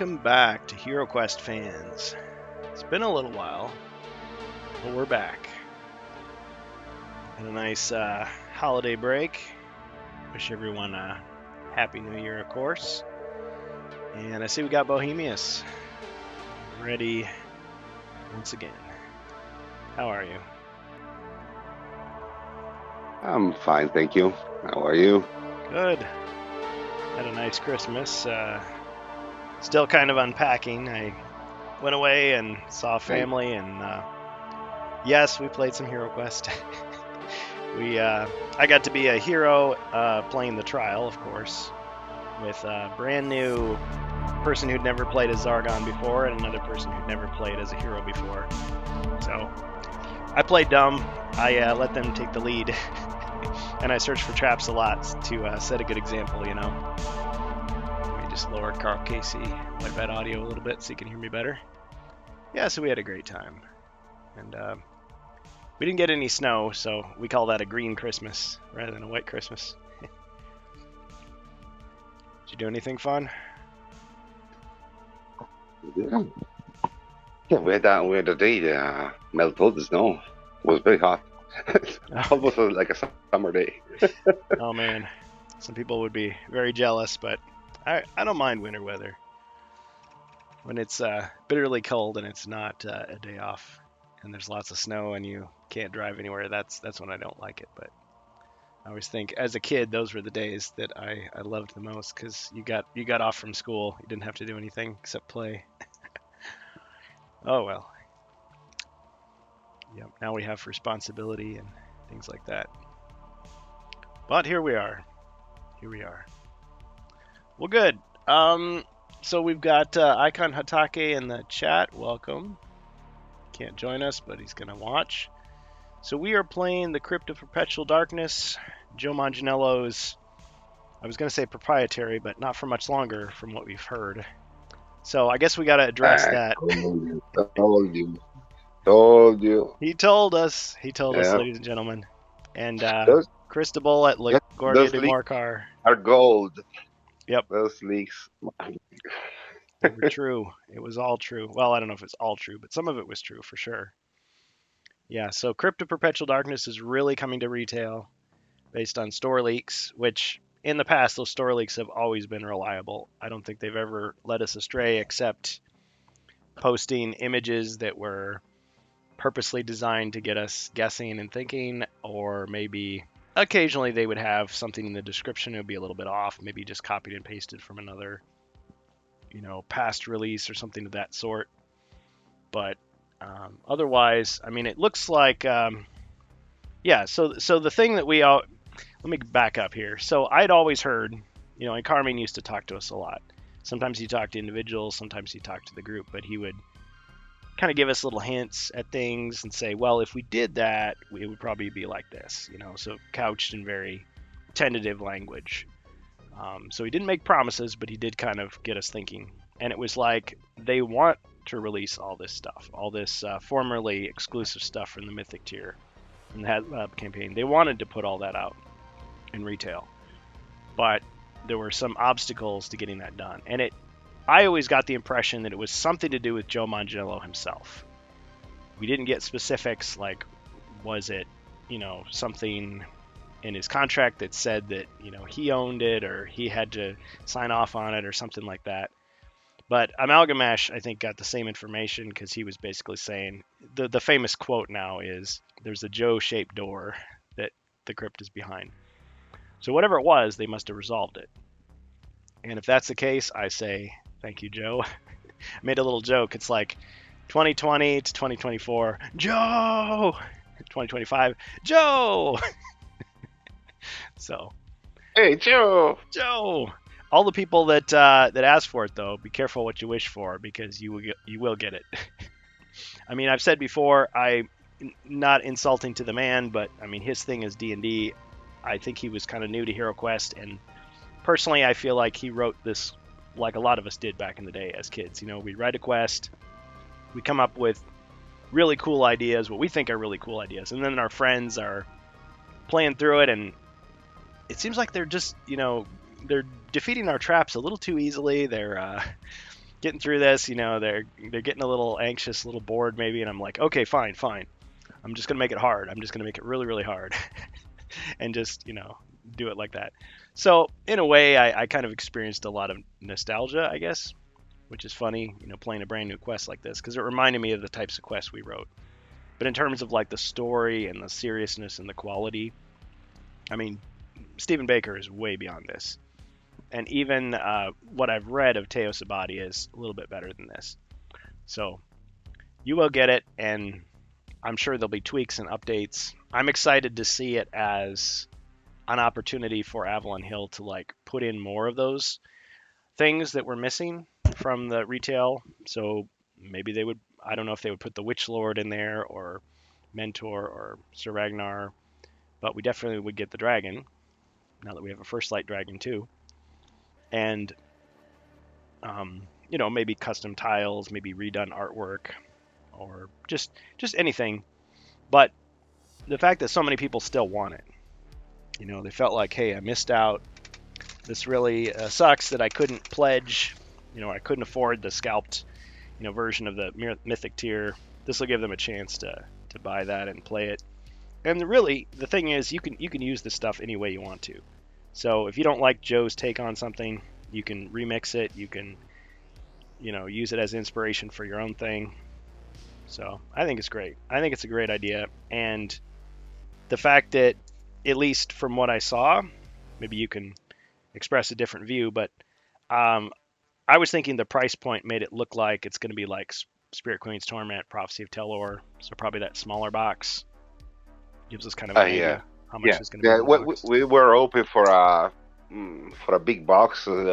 Welcome back to Hero Quest fans. It's been a little while, but we're back. Had a nice holiday break. Wish everyone a happy new year, of course. And I see we got Bohemius ready once again. How are you? I'm fine, thank you. How are you? Good. Had a nice Christmas. Still kind of unpacking. I went away and saw family, and yes, we played some Hero Quest. I got to be a hero playing the trial, of course, with a brand new person who'd never played as Zargon before and another person who'd never played as a hero before. So I played dumb. I let them take the lead, and I searched for traps a lot to set a good example, you know. Let me just lower Carl Casey white bed audio a little bit so you can hear me better. Yeah, so we had a great time, and we didn't get any snow, so we call that a green Christmas rather than a white Christmas. Did you do anything fun? Yeah, we had a day that melted the snow. It was very hot. Almost like a summer day. Oh man, some people would be very jealous, but I don't mind winter weather. When it's bitterly cold and it's not a day off, and there's lots of snow and you can't drive anywhere, that's when I don't like it. But I always think, as a kid, those were the days that I loved the most because you got off from school, you didn't have to do anything except play. Oh well. Yep. Now we have responsibility and things like that. But here we are. Well, good. So we've got Icon Hatake in the chat. Welcome. Can't join us, but he's gonna watch. So we are playing the Crypt of Perpetual Darkness, Joe Manganiello's, I was gonna say proprietary, but not for much longer from what we've heard. So I guess we gotta address that. Told you. He told us, Yeah. ladies and gentlemen. And Those Cristobal at LaGuardia de Morcar are gold. Yep. Those leaks. They were true. It was all true. Well, I don't know if it's all true, but some of it was true for sure. Yeah, so Crypt of Perpetual Darkness is really coming to retail based on store leaks, which in the past, those store leaks have always been reliable. I don't think they've ever led us astray except posting images that were purposely designed to get us guessing and thinking, or maybe occasionally they would have something in the description that would be a little bit off, maybe just copied and pasted from another, past release or something of that sort. But otherwise, I mean, it looks like, yeah. So the thing that let me back up here. So I'd always heard, and Carmine used to talk to us a lot. Sometimes he talked to individuals, sometimes he talked to the group, but he would kind of give us little hints at things and say, well, if we did that, it would probably be like this, so couched in very tentative language. So he didn't make promises, but he did kind of get us thinking. And it was like they want to release all this stuff, all this formerly exclusive stuff from the Mythic tier and the campaign. They wanted to put all that out in retail, but there were some obstacles to getting that done. And I always got the impression that it was something to do with Joe Manganiello himself. We didn't get specifics, like was it, something in his contract that said that, he owned it or he had to sign off on it or something like that. But Amalgamash, I think, got the same information because he was basically saying, the famous quote now is, there's a Joe-shaped door that the crypt is behind. So whatever it was, they must have resolved it. And if that's the case, I say, thank you, Joe. I made a little joke. It's like 2020 to 2024, Joe! 2025, Joe! So. Hey, Joe! Joe! All the people that ask for it, though, be careful what you wish for because you will get it. I mean, I've said before, I'm not insulting to the man, but I mean, his thing is D&D. I think he was kind of new to Hero Quest, and personally, I feel like he wrote this like a lot of us did back in the day as kids. We write a quest, we come up with really cool ideas, what we think are really cool ideas, and then our friends are playing through it, and it seems like they're just, they're defeating our traps a little too easily. They're getting through this. They're getting a little anxious, a little bored maybe, and I'm like, okay, fine, fine. I'm just gonna make it hard. I'm just gonna make it really, really hard, and just do it like that. So in a way, I kind of experienced a lot of nostalgia, I guess, which is funny, playing a brand new quest like this because it reminded me of the types of quests we wrote. But in terms of like the story and the seriousness and the quality, I mean, Stephen Baker is way beyond this. And even what I've read of Teos Abadi is a little bit better than this. So you will get it, and I'm sure there'll be tweaks and updates. I'm excited to see it as an opportunity for Avalon Hill to like put in more of those things that were missing from the retail. So maybe they would, I don't know if they would put the Witch Lord in there or Mentor or Sir Ragnar, but we definitely would get the dragon now that we have a First Light dragon too. And maybe custom tiles, maybe redone artwork, or just anything. But the fact that so many people still want it, they felt like, hey, I missed out. This really sucks that I couldn't pledge. I couldn't afford the scalped, version of the mythic tier. This will give them a chance to buy that and play it. And really, the thing is, you can use this stuff any way you want to. So if you don't like Joe's take on something, you can remix it. You can, use it as inspiration for your own thing. So I think it's great. I think it's a great idea. And the fact that, at least from what I saw, maybe you can express a different view, but I was thinking the price point made it look like it's going to be like Spirit Queen's Torment, Prophecy of Telor. So probably that smaller box gives us kind of an idea how much is going to be in the box. We were open for a big box and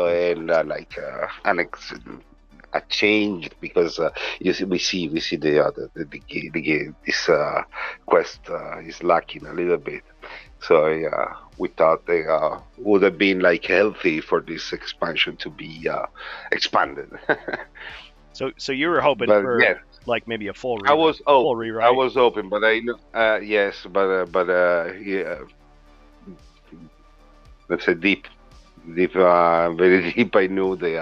a change because we see this quest is lacking a little bit. So we thought they would have been like healthy for this expansion to be expanded. So you were hoping But for yeah, like maybe a full I was full open. rewrite. I was open, but I know yes, but yeah, let's say deep, very deep. I knew the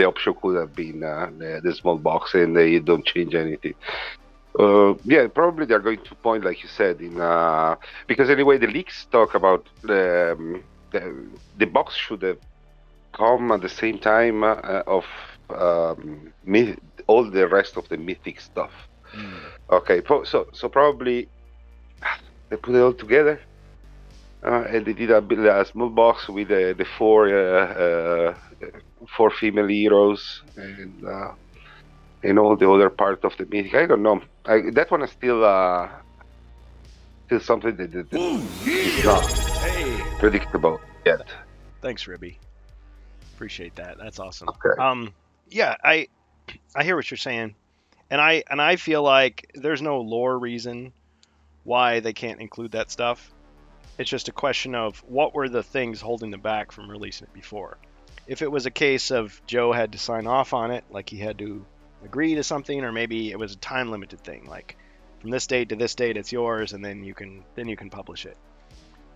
option could have been the small box, and they don't change anything. Yeah, probably they're going to point, like you said, in because anyway, the leaks talk about the box should have come at the same time of all the rest of the mythic stuff. Okay, so probably they put it all together. And they did a small box with the four female heroes and all the other part of the mythic. I don't know. That one is still something that is not predictable yet. Thanks, Ribby. Appreciate that. That's awesome. Okay. Yeah, I hear what you're saying, and I feel like there's no lore reason why they can't include that stuff. It's just a question of what were the things holding them back from releasing it before. If it was a case of Joe had to sign off on it, like he had to agree to something, or maybe it was a time limited thing, like from this date to this date it's yours, and then you can publish it.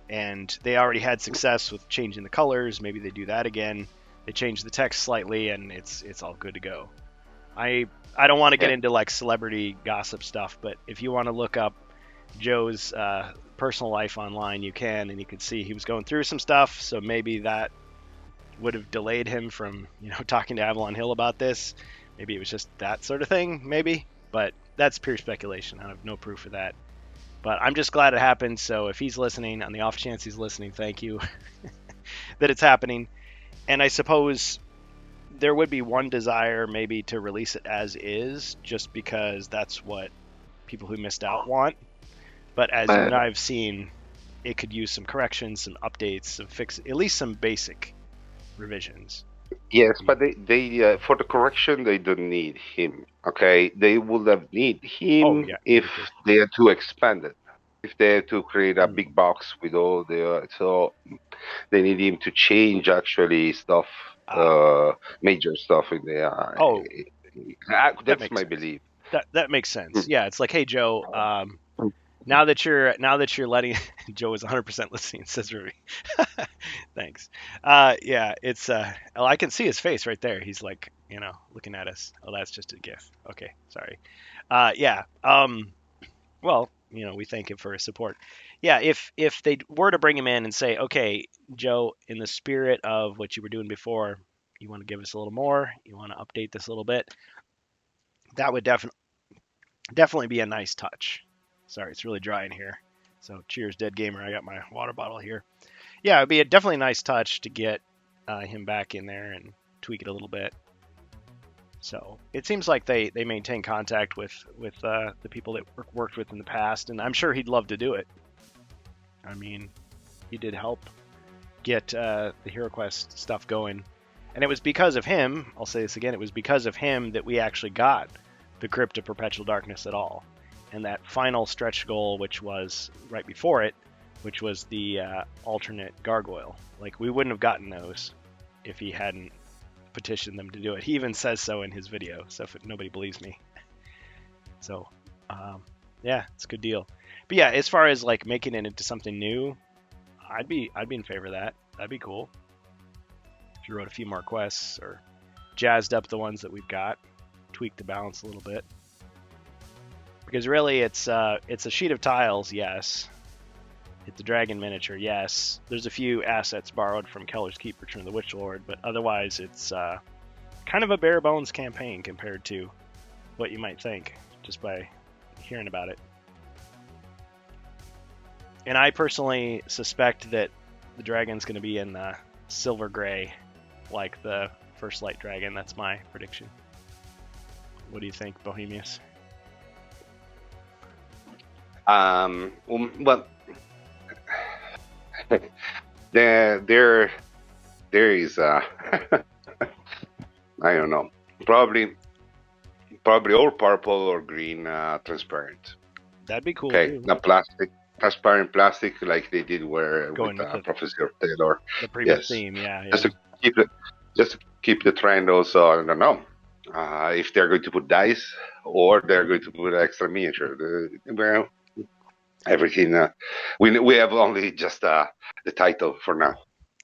And they already had success with changing the colors. Maybe they do that again. They change the text slightly, and it's all good to go. I don't want to get into like celebrity gossip stuff, but if you want to look up Joe's personal life online, you can, and you can see he was going through some stuff. So maybe that would have delayed him from talking to Avalon Hill about this. Maybe it was just that sort of thing, maybe. But that's pure speculation. I have no proof of that. But I'm just glad it happened. So if he's listening, on the off chance he's listening, thank you that it's happening. And I suppose there would be one desire maybe to release it as is, just because that's what people who missed out want. But as you and I've seen, it could use some corrections, some updates, some fix, at least some basic revisions. Yes, but they for the correction they don't need him. Okay, they would have need him if they had to expand it. If they had to create a big box with all the so they need him to change actually stuff, major stuff in the. That's my belief. That makes sense. Yeah, it's like, hey Joe, now that you're letting Joe is 100% listening, says Ruby. Thanks. Yeah, it's well, I can see his face right there. He's like, looking at us. Oh, that's just a GIF. Okay, sorry. Yeah. Well, we thank him for his support. Yeah, if they were to bring him in and say, okay, Joe, in the spirit of what you were doing before, you want to give us a little more, you want to update this a little bit, that would definitely be a nice touch. Sorry, it's really dry in here. So cheers, dead gamer. I got my water bottle here. Yeah, it'd be definitely a nice touch to get him back in there and tweak it a little bit. So it seems like they maintain contact with the people that worked with in the past, and I'm sure he'd love to do it. I mean, he did help get the HeroQuest stuff going, and it was because of him. I'll say this again: it was because of him that we actually got the Crypt of Perpetual Darkness at all, and that final stretch goal, which was right before it, which was the alternate gargoyle. Like, we wouldn't have gotten those if he hadn't petitioned them to do it. He even says so in his video, so if nobody believes me. So, yeah, it's a good deal. But yeah, as far as like making it into something new, I'd be in favor of that. That'd be cool. If you wrote a few more quests or jazzed up the ones that we've got, tweaked the balance a little bit. Because really, it's a sheet of tiles, yes. Hit the dragon miniature, yes. There's a few assets borrowed from Keller's Keep, Return of the Witch Lord, but otherwise it's kind of a bare bones campaign compared to what you might think just by hearing about it. And I personally suspect that the dragon's going to be in silver gray, like the First Light dragon. That's my prediction. What do you think, Bohemius? Well, there is I don't know, probably all purple or green transparent. That'd be cool. Okay, too. not transparent plastic like they did with Professor Taylor. The previous theme, yeah. Just to keep the trend. Also, I don't know if they're going to put dice or they're going to put extra miniature. Well, everything. We have only just the title for now.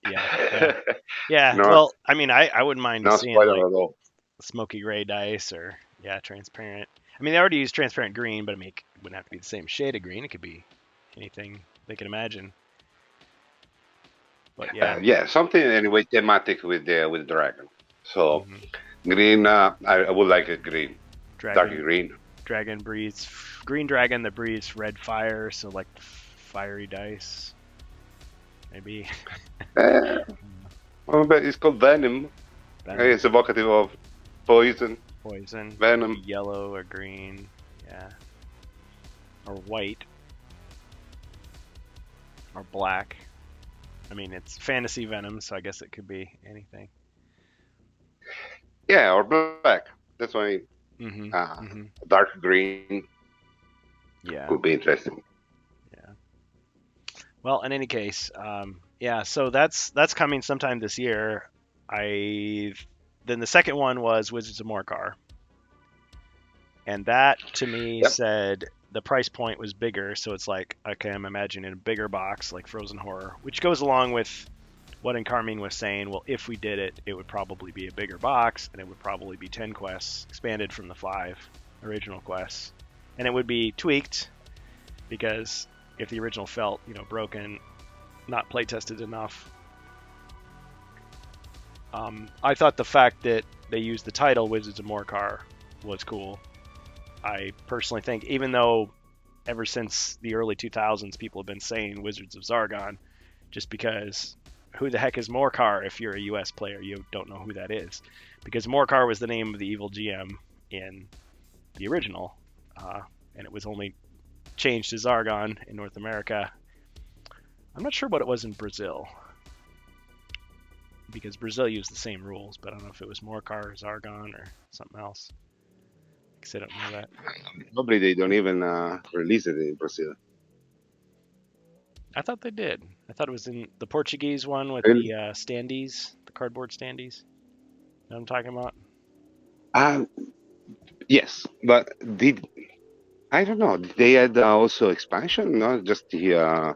Yeah. No, well, I mean, I wouldn't mind seeing at like all. smoky gray dice or transparent. I mean, they already use transparent green, but I mean, it wouldn't have to be the same shade of green. It could be anything they can imagine. But yeah, something anyway thematic with the dragon. So green, I would like a green, dark green. Dragon breathes green dragon that breathes red fire, so like fiery dice, maybe. Well, but it's called venom. It's evocative of poison. Venom. Yellow or green, yeah. Or white. Or black. I mean, it's fantasy venom, so I guess it could be anything. Yeah, or black. That's why. Dark green. Yeah. Could be interesting. Yeah. Well, in any case, yeah. So that's coming sometime this year. Then the second one was Wizards of Morcar, and that to me said the price point was bigger. So it's like, okay, I'm imagining a bigger box like Frozen Horror, which goes along with what Carmine was saying. Well, if we did it, it would probably be a bigger box, and it would probably be 10 quests expanded from the 5 original quests, and it would be tweaked because if the original felt broken, not play tested enough. I thought the fact that they used the title Wizards of Morcar was cool. I personally think, even though ever since the early 2000s people have been saying Wizards of Zargon, just because who the heck is Morcar if you're a US player? You don't know who that is. Because Morcar was the name of the evil GM in the original, and it was only changed to Zargon in North America. I'm not sure what it was in Brazil, because Brazil used the same rules, but I don't know if it was Morcar or Zargon or something else. Because I don't know that. Probably they don't even release it in Brazil. I thought they did. I thought it was in the Portuguese one with the standees, the cardboard standees. You know what I'm talking about? Yes, but I don't know. They had also expansion, not just the.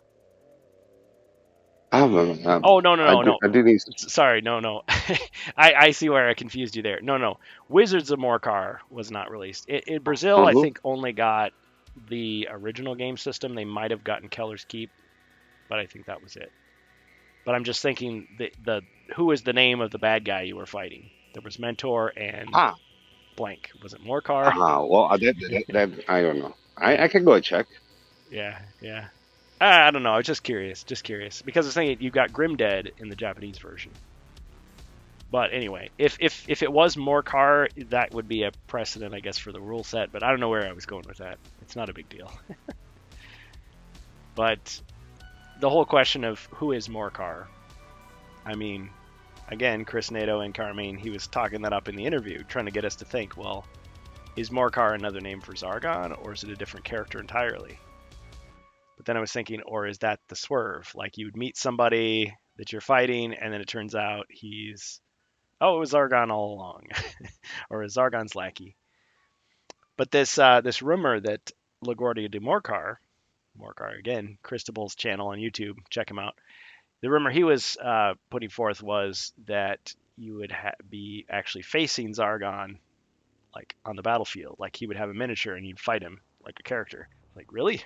Oh, no, no, I, no, no. I didn't. Sorry, no, no. I see where I confused you there. No, no. Wizards of Morcar was not released. In Brazil, I Mhm. think only got the original game system. They might have gotten Keller's Keep, but I think that was it. But I'm just thinking the who is the name of the bad guy you were fighting? There was Mentor and Ah, blank. Was it Morcar? well, that I don't know. Yeah, I can go and check. yeah, yeah. I don't know. I was just curious because I was thinking you've got Grim Dead in the Japanese version. But anyway, if it was Morcar, that would be a precedent, I guess, for the rule set. But I don't know where I was going with that. It's not a big deal. But the whole question of who is Morcar, I mean, again, Chris Nato and Carmine, he was talking that up in the interview, trying to get us to think, well, is Morcar another name for Zargon, or is it a different character entirely? But then I was thinking, or is that the swerve? Like you would meet somebody that you're fighting, and then it turns out he's, oh, it was Zargon all along, or is Zargon's lackey. But this rumor that LaGuardia de Morcar, Morcar again, Cristobal's channel on YouTube, check him out. The rumor he was putting forth was that you would be actually facing Zargon like on the battlefield, like he would have a miniature and you'd fight him like a character. Like really?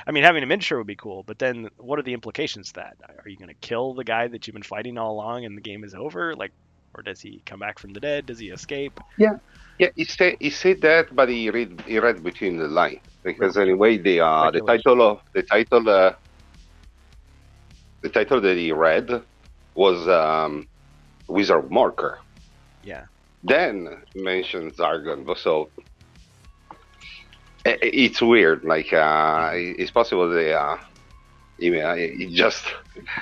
I mean, having a miniature would be cool, but then what are the implications of that? Are you going to kill the guy that you've been fighting all along and the game is over? Like, or does he come back from the dead? Does he escape? Yeah, yeah. He said that, but he read between the line Right, because anyway, the speculation. title of the title that he read was Wizard Marker. Yeah, Then mentioned Zargon, so it's weird. Like hmm, it's possible they he just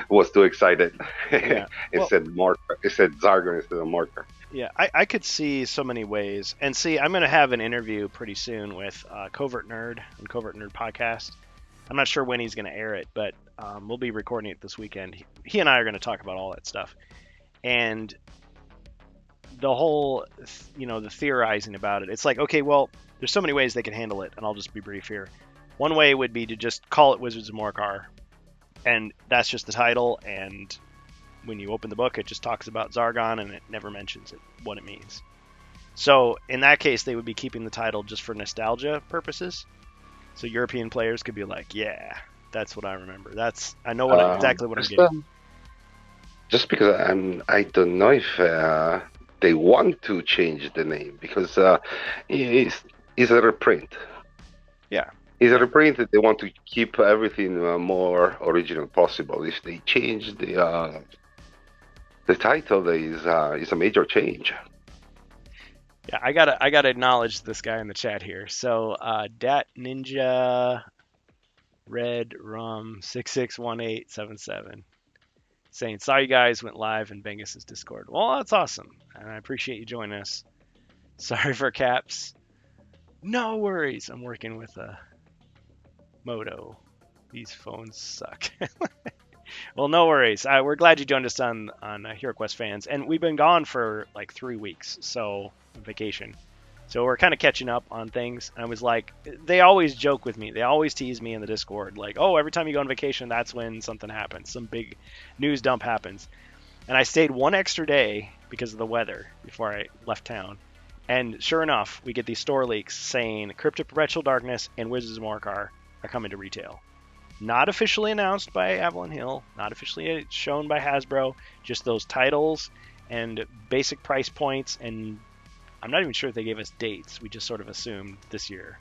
was too excited. yeah. It Well, said Marker. It said Zargon instead of Marker. yeah, I could see so many ways. And see, I'm going to have an interview pretty soon with Covert Nerd and Covert Nerd Podcast. I'm not sure when he's going to air it, but we'll be recording it this weekend. He and I are going to talk about all that stuff. And the whole, the theorizing about it, it's like, okay, well, there's so many ways they can handle it, and I'll just be brief here. One way would be to just call it Wizards of Morcar, and that's just the title, and when you open the book, it just talks about Zargon, and it never mentions what it means. So in that case, they would be keeping the title just for nostalgia purposes. So European players could be like, "Yeah, that's what I remember. I know exactly what I'm Just getting." just because I don't know if they want to change the name because it's a reprint. Yeah, It's a yeah, reprint that they want to keep everything more original possible. If they change the title, is a major change. yeah. I gotta acknowledge this guy in the chat here. So Dat Ninja Red Rum 661877 saying, "Saw you guys went live in Bengus's Discord." Well, that's awesome, and I appreciate you joining us. Sorry for caps. No worries. I'm working with a Moto. These phones suck. Well, no worries. We're glad you joined us on HeroQuest fans, and we've been gone for like 3 weeks, so on vacation. So we're kind of catching up on things. And I was like, they always joke with me. They always tease me in the Discord, like, oh, every time you go on vacation, that's when something happens. Some big news dump happens. And I stayed one extra day because of the weather before I left town. And sure enough, we get these store leaks saying Crypt of Perpetual Darkness and Wizards of Morcar are coming to retail. Not officially announced by Avalon Hill, not officially shown by Hasbro, just those titles and basic price points. And I'm not even sure if they gave us dates. We just sort of assumed this year,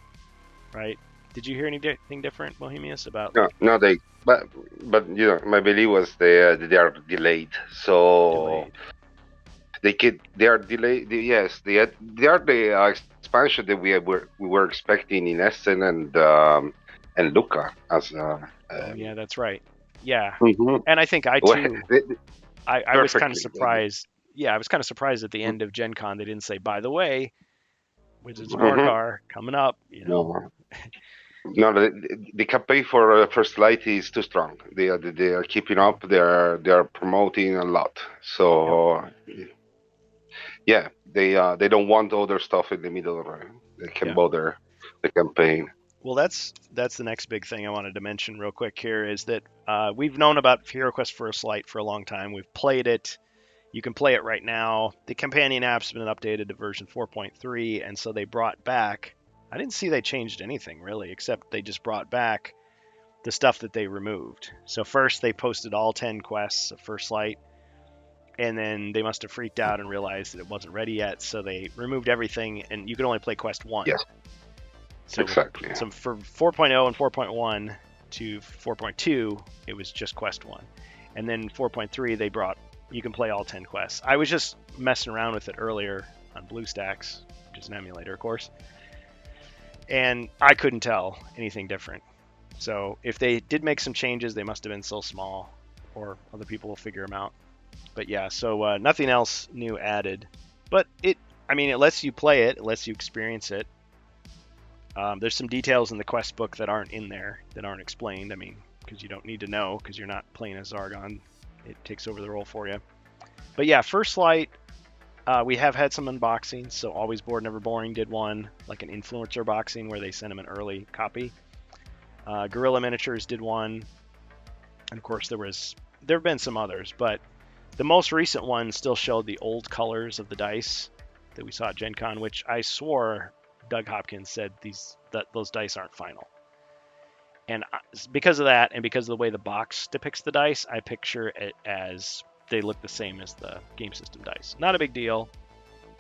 right? Did you hear anything different, Bohemius, about No, like no, but my belief was they are delayed. So delayed? they are delayed. Yes, they are the expansion that we were expecting in Essen and Luca as Oh yeah, that's right. Yeah, mhm. and I think I Well, too. I was kind of perfectly. surprised. Yeah, I was kind of surprised at the end of Gen Con they didn't say, by the way, Wizards of Mhm. Morcar coming up. You know. No, no, the campaign for First Light is too strong. They are keeping up. They are promoting a lot. Yep. So yeah, they don't want other stuff in the middle. They can Yeah. bother the campaign. Well, that's the next big thing I wanted to mention real quick here is that we've known about HeroQuest First Light for a long time. We've played it. You can play it right now. The companion app's been updated to version 4.3, and so they brought back. I didn't see they changed anything really, except they just brought back the stuff that they removed. So first they posted all 10 quests of First Light, and then they must have freaked out and realized that it wasn't ready yet, so they removed everything, and you could only play quest 1. Yes, So, exactly. so for 4.0 and 4.1 to 4.2, it was just quest 1. And then 4.3, they brought, you can play all 10 quests. I was just messing around with it earlier on BlueStacks, which is an emulator, of course, and I couldn't tell anything different. So if they did make some changes, they must have been so small, or other people will figure them out. But yeah, so nothing else new added. But it lets you play it, it lets you experience it. There's some details in the quest book that aren't in there, that aren't explained. I mean, because you don't need to know, because you're not playing as Zargon. It takes over the role for you. But yeah, First Light, we have had some unboxings. So Always Bored, Never Boring did one, like an influencer boxing where they sent him an early copy. Gorilla Miniatures did one. And of course, there have been some others, but the most recent one still showed the old colors of the dice that we saw at Gen Con, which I swore Doug Hopkins said those dice aren't final. And because of that, and because of the way the box depicts the dice, I picture it as they look the same as the game system dice. Not a big deal,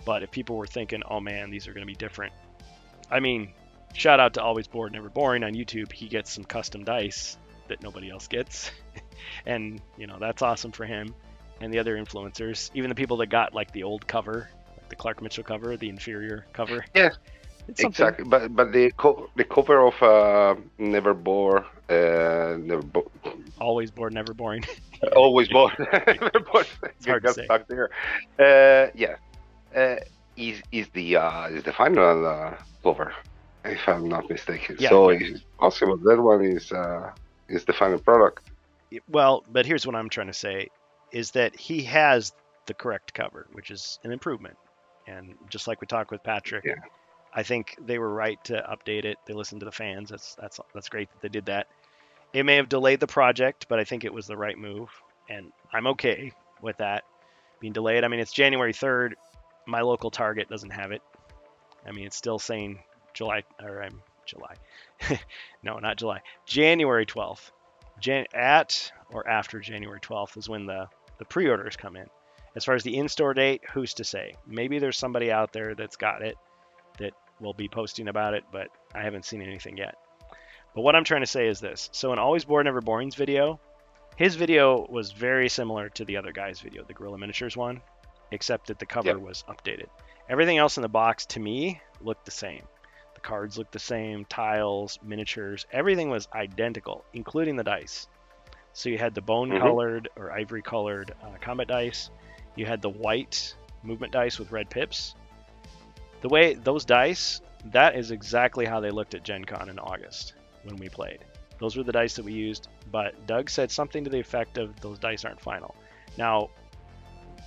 but if people were thinking, oh man, these are going to be different. I mean, shout out to Always Bored, Never Boring on YouTube. He gets some custom dice that nobody else gets. And, that's awesome for him. And the other influencers, even the people that got like the old cover, like the Clark Mitchell cover, the inferior cover. Yes, exactly. But the cover of Never Bore, Always Bored, Never Boring. Always Bored, Never Bored. It's hard to say. Stuck there. Is the final cover, if I'm not mistaken. Yeah, so yeah. it's possible that one is the final product. Well, but here's what I'm trying to say, is that he has the correct cover, which is an improvement. And just like we talked with Patrick, Yeah. I think they were right to update it. They listened to the fans. That's great that they did that. It may have delayed the project, but I think it was the right move, and I'm okay with that being delayed. I mean, it's January 3rd. My local Target doesn't have it. I mean, it's still saying July. No, not July. January 12th. At or after January 12th is when the pre-orders come in. As far as the in-store date, who's to say? Maybe there's somebody out there that's got it that will be posting about it, but I haven't seen anything yet. But what I'm trying to say is this. So in Always Bored, Never Boring's video, his video was very similar to the other guy's video, the Gorilla Miniatures one, except that the cover was updated. Everything else in the box, to me, looked the same. The cards looked the same, tiles, miniatures, everything was identical, including the dice. So you had the bone-colored or ivory-colored combat dice. You had the white movement dice with red pips. The way those dice, that is exactly how they looked at Gen Con in August when we played. Those were the dice that we used, but Doug said something to the effect of those dice aren't final. Now,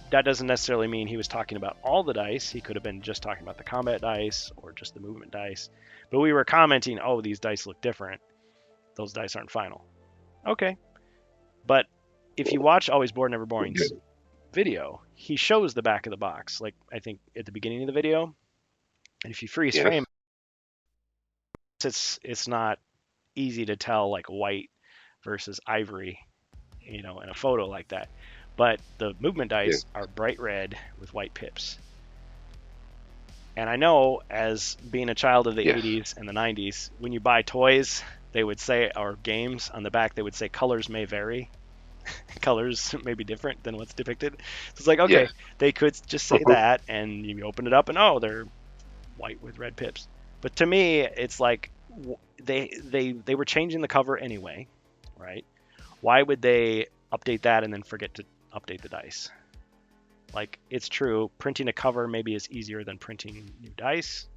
that doesn't necessarily mean he was talking about all the dice. He could have been just talking about the combat dice or just the movement dice. But we were commenting, oh, these dice look different. Those dice aren't final. Okay. But if you watch Always Bored, Never Boring's video, he shows the back of the box, like I think at the beginning of the video. And if you freeze frame, it's not easy to tell like white versus ivory, in a photo like that. But the movement dice are bright red with white pips. And I know, as being a child of the 80s and the 90s, when you buy toys, they would say, or games, on the back, they would say colors may vary. Colors may be different than what's depicted. So it's like, okay, they could just say that, and you open it up, and they're white with red pips. But to me, it's like they were changing the cover anyway, right? Why would they update that and then forget to update the dice? Like, it's true, printing a cover maybe is easier than printing new dice,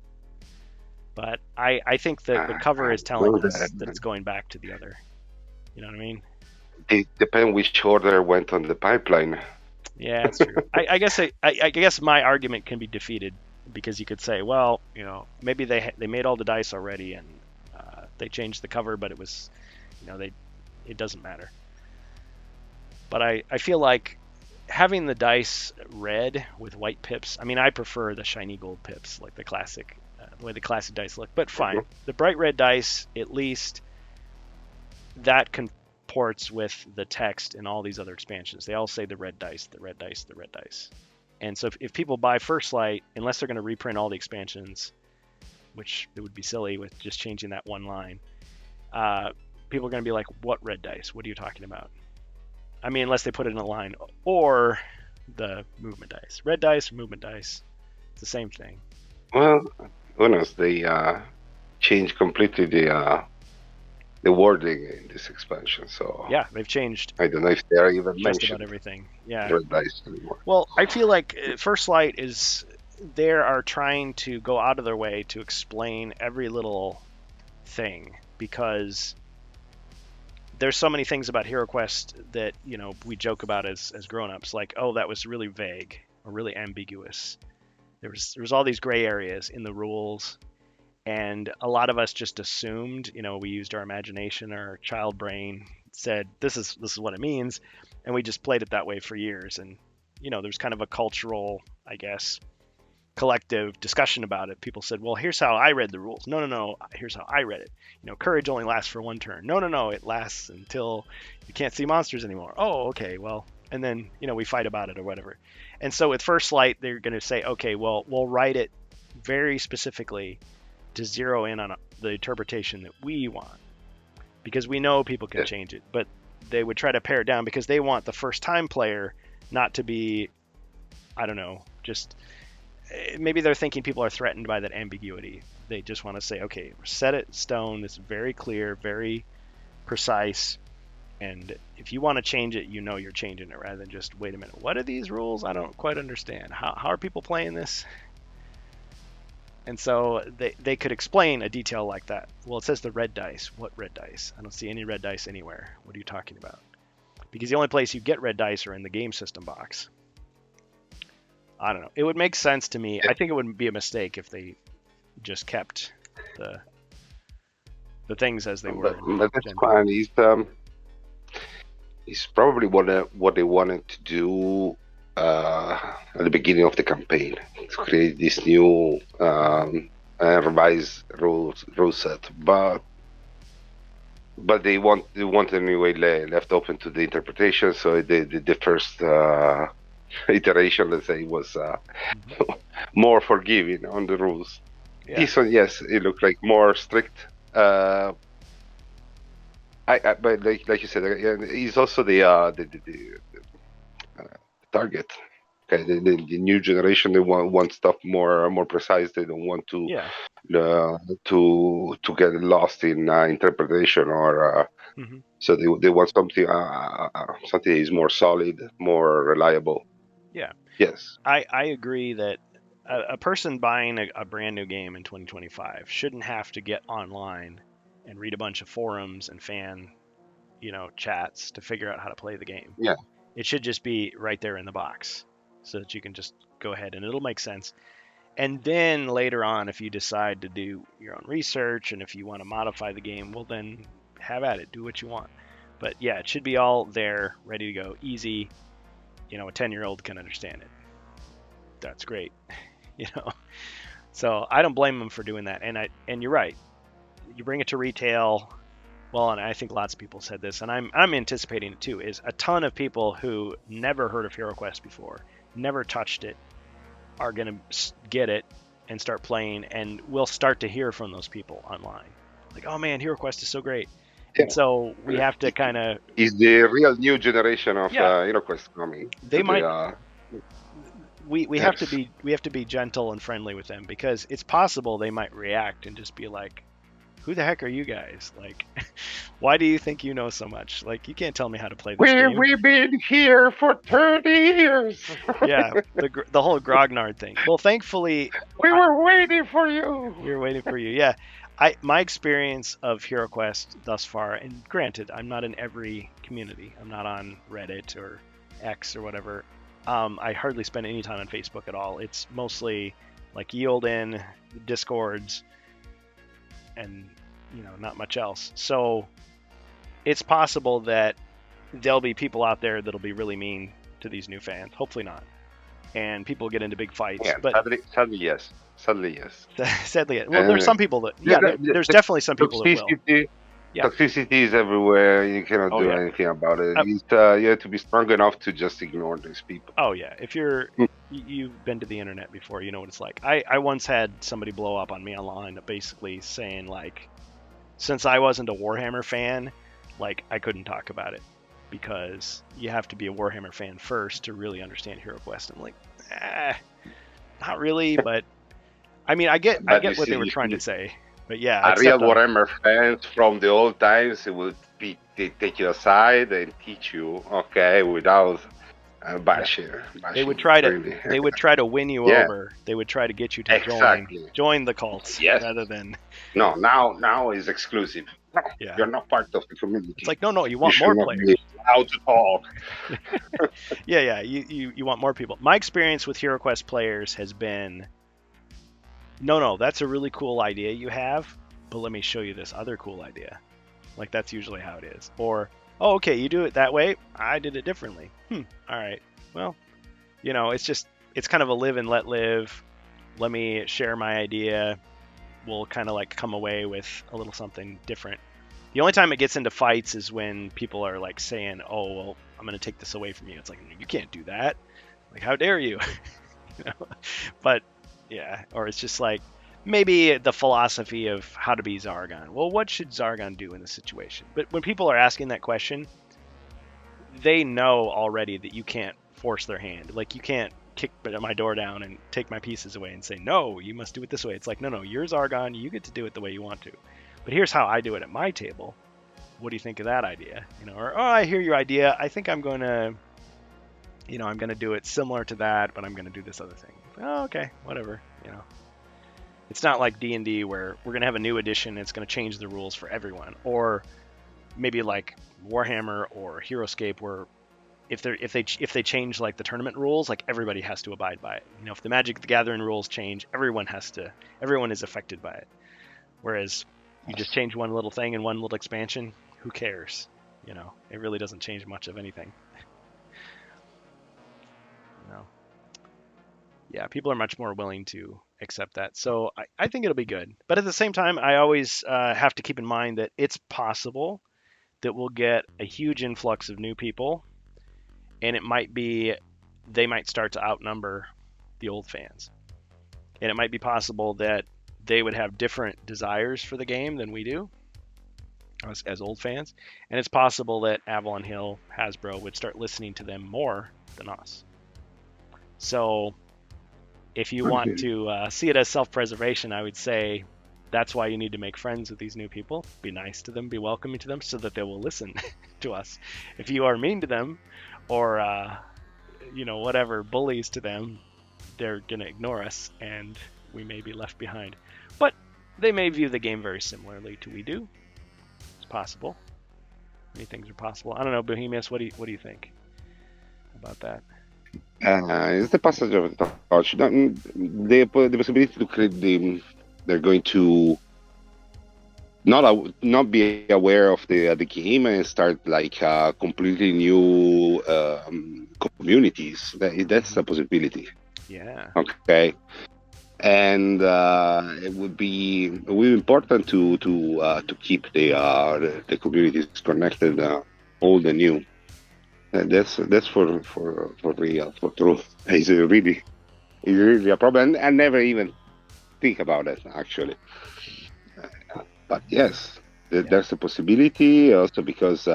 but I think that the cover is telling us that it's going back to the other. You know what I mean? It depends which order went on the pipeline. Yeah, that's true. I guess my argument can be defeated because you could say, well, maybe they made all the dice already and they changed the cover, but it was, it doesn't matter. But I feel like having the dice red with white pips. I mean, I prefer the shiny gold pips, like the classic, the way the classic dice look. But fine, the bright red dice, at least that comports with the text in all these other expansions. They all say the red dice, the red dice, the red dice. And so if people buy First Light, unless they're going to reprint all the expansions, which it would be silly with just changing that one line, people are going to be like, what red dice? What are you talking about? I mean, unless they put it in a line, or the movement dice. Red dice, movement dice. It's the same thing. Well, who knows? They changed completely the wording in this expansion. So yeah, they've changed. I don't know if they're even just mentioned about everything. Yeah, red dice anymore. Well, I feel like First Light they are trying to go out of their way to explain every little thing, because there's so many things about HeroQuest that we joke about as grown-ups, like, oh, that was really vague or really ambiguous. There was all these gray areas in the rules, and a lot of us just assumed, we used our imagination, our child brain, said this is what it means, and we just played it that way for years. And there's kind of a cultural, I guess, collective discussion about it. People said, well, here's how I read the rules. No, here's how I read it. Courage only lasts for one turn. No, it lasts until you can't see monsters anymore. Oh, okay, well, and then we fight about it or whatever. And so with First Light, they're going to say, okay, well, we'll write it very specifically to zero in on the interpretation that we want, because we know people can change it, but they would try to pare it down because they want the first time player not to be, I don't know, just maybe they're thinking people are threatened by that ambiguity. They just want to say, okay, set it in stone. It's very clear, very precise. And if you want to change it, you're changing it, rather than just, wait a minute, what are these rules? I don't quite understand. How are people playing this? And so they could explain a detail like that. Well, it says the red dice. What red dice? I don't see any red dice anywhere. What are you talking about? Because the only place you get red dice are in the game system box. I don't know. It would make sense to me. I think it would be a mistake if they just kept the things as they were. But that's fine. He's probably what they wanted to do at the beginning of the campaign, to create this new revised rule set. But they want anyway left open to the interpretation. So the first iteration, let's say, was more forgiving on the rules. Yeah. This one, yes, it looked like more strict. But like you said, he's also the target. Okay, the new generation, they want stuff more precise. They don't want to to get lost in interpretation, or so they want something that is more solid, more reliable. Yeah. Yes. I agree that a person buying a brand new game in 2025 shouldn't have to get online and read a bunch of forums and fan, chats to figure out how to play the game. Yeah. It should just be right there in the box, so that you can just go ahead and it'll make sense. And then later on, if you decide to do your own research and if you want to modify the game, well, then have at it, do what you want. But yeah, it should be all there, ready to go, easy. A 10-year-old can understand it. That's great. So I don't blame them for doing that. And you're right. You bring it to retail. Well, and I think lots of people said this, and I'm anticipating it too, is a ton of people who never heard of HeroQuest before, never touched it, are going to get it and start playing, and we'll start to hear from those people online. Like, oh man, HeroQuest is so great. Yeah. And so we have to kind of... Is the real new generation of HeroQuest coming? They might... We have to be gentle and friendly with them, because it's possible they might react and just be like, who the heck are you guys? Like, why do you think you know so much? Like, you can't tell me how to play this game. We've been here for 30 years. Yeah, the whole grognard thing. Well, thankfully... We were waiting for you. We were waiting for you, yeah. My experience of HeroQuest thus far, and granted, I'm not in every community. I'm not on Reddit or X or whatever. I hardly spend any time on Facebook at all. It's mostly like Yield in, Discords, and not much else. So it's possible that there'll be people out there that'll be really mean to these new fans. Hopefully not. And people get into big fights. Yeah, But sadly, yes. Sadly, yes. sadly, well, there's some people that, The, yeah, there's the definitely some people that will. toxicity, Yeah. toxicity is everywhere. You cannot Oh do yeah. anything about it. Uh, You have to be strong enough to just ignore these people. oh yeah. If you've been to the internet before, you know what it's like. I once had somebody blow up on me online, basically saying like, since I wasn't a Warhammer fan, like I couldn't talk about it because you have to be a Warhammer fan first to really understand Hero Quest. I'm like, not really, but I mean, I get But you what they see, were trying to say, but yeah, a real except Warhammer fans from the old times they take you aside and teach you, okay, without bashing. they would try to Really. win you Yeah, over. They would try to get you to exactly. join the cults Yes. rather than No, now is exclusive. No, yeah. you're not part of the community. It's like no, you You want should more not players. be allowed to talk. Yeah, you want more people. My experience with HeroQuest players has been, no, that's a really cool idea you have, but let me show you this other cool idea. Like that's usually how it is. Or, oh, okay, you do it that way. I did it differently. All right. Well, it's kind of a live and let live. Let me share my idea. We'll kind of like come away with a little something different. The only time it gets into fights is when people are like saying, "Oh, well, I'm going to take this away from you." It's like, you can't do that. Like, how dare you? But yeah, or it's just like maybe the philosophy of how to be Zargon. Well, what should Zargon do in this situation? But when people are asking that question, they know already that you can't force their hand. Like you can't kick my door down and take my pieces away and say, no, you must do it this way. It's like, no, you're Zargon. You get to do it the way you want to. But here's how I do it at my table. What do you think of that idea? Or, oh, I hear your idea. I think I'm going to, I'm going to do it similar to that, but I'm going to do this other thing. Oh, okay, whatever. It's not like D&D where we're going to have a new edition. It's going to change the rules for everyone. Or maybe like Warhammer or HeroScape where if they change like the tournament rules, like everybody has to abide by it. If the Magic the Gathering rules change, everyone is affected by it. Whereas you just change one little thing in one little expansion, who cares? It really doesn't change much of anything. Yeah, people are much more willing to accept that. So I think it'll be good. But at the same time, I always have to keep in mind that it's possible that we'll get a huge influx of new people, and they might start to outnumber the old fans. And it might be possible that they would have different desires for the game than we do as old fans. And it's possible that Avalon Hill, Hasbro would start listening to them more than us. So if you want to see it as self-preservation, I would say that's why you need to make friends with these new people. Be nice to them, be welcoming to them, so that they will listen to us. If you are mean to them, or whatever, bullies to them, they're gonna ignore us, and we may be left behind. But they may view the game very similarly to we do. It's possible. Many things are possible. I don't know, Bohemius. What do you think about that? It's the passage of the torch. The possibility to create they're going to not be aware of the game and start like completely new communities. That's a possibility. Yeah. Okay. And it would be important to keep the communities connected, old and new. That's for real, for true. It's really a problem. I never even think about it actually. But yes, there's a possibility also because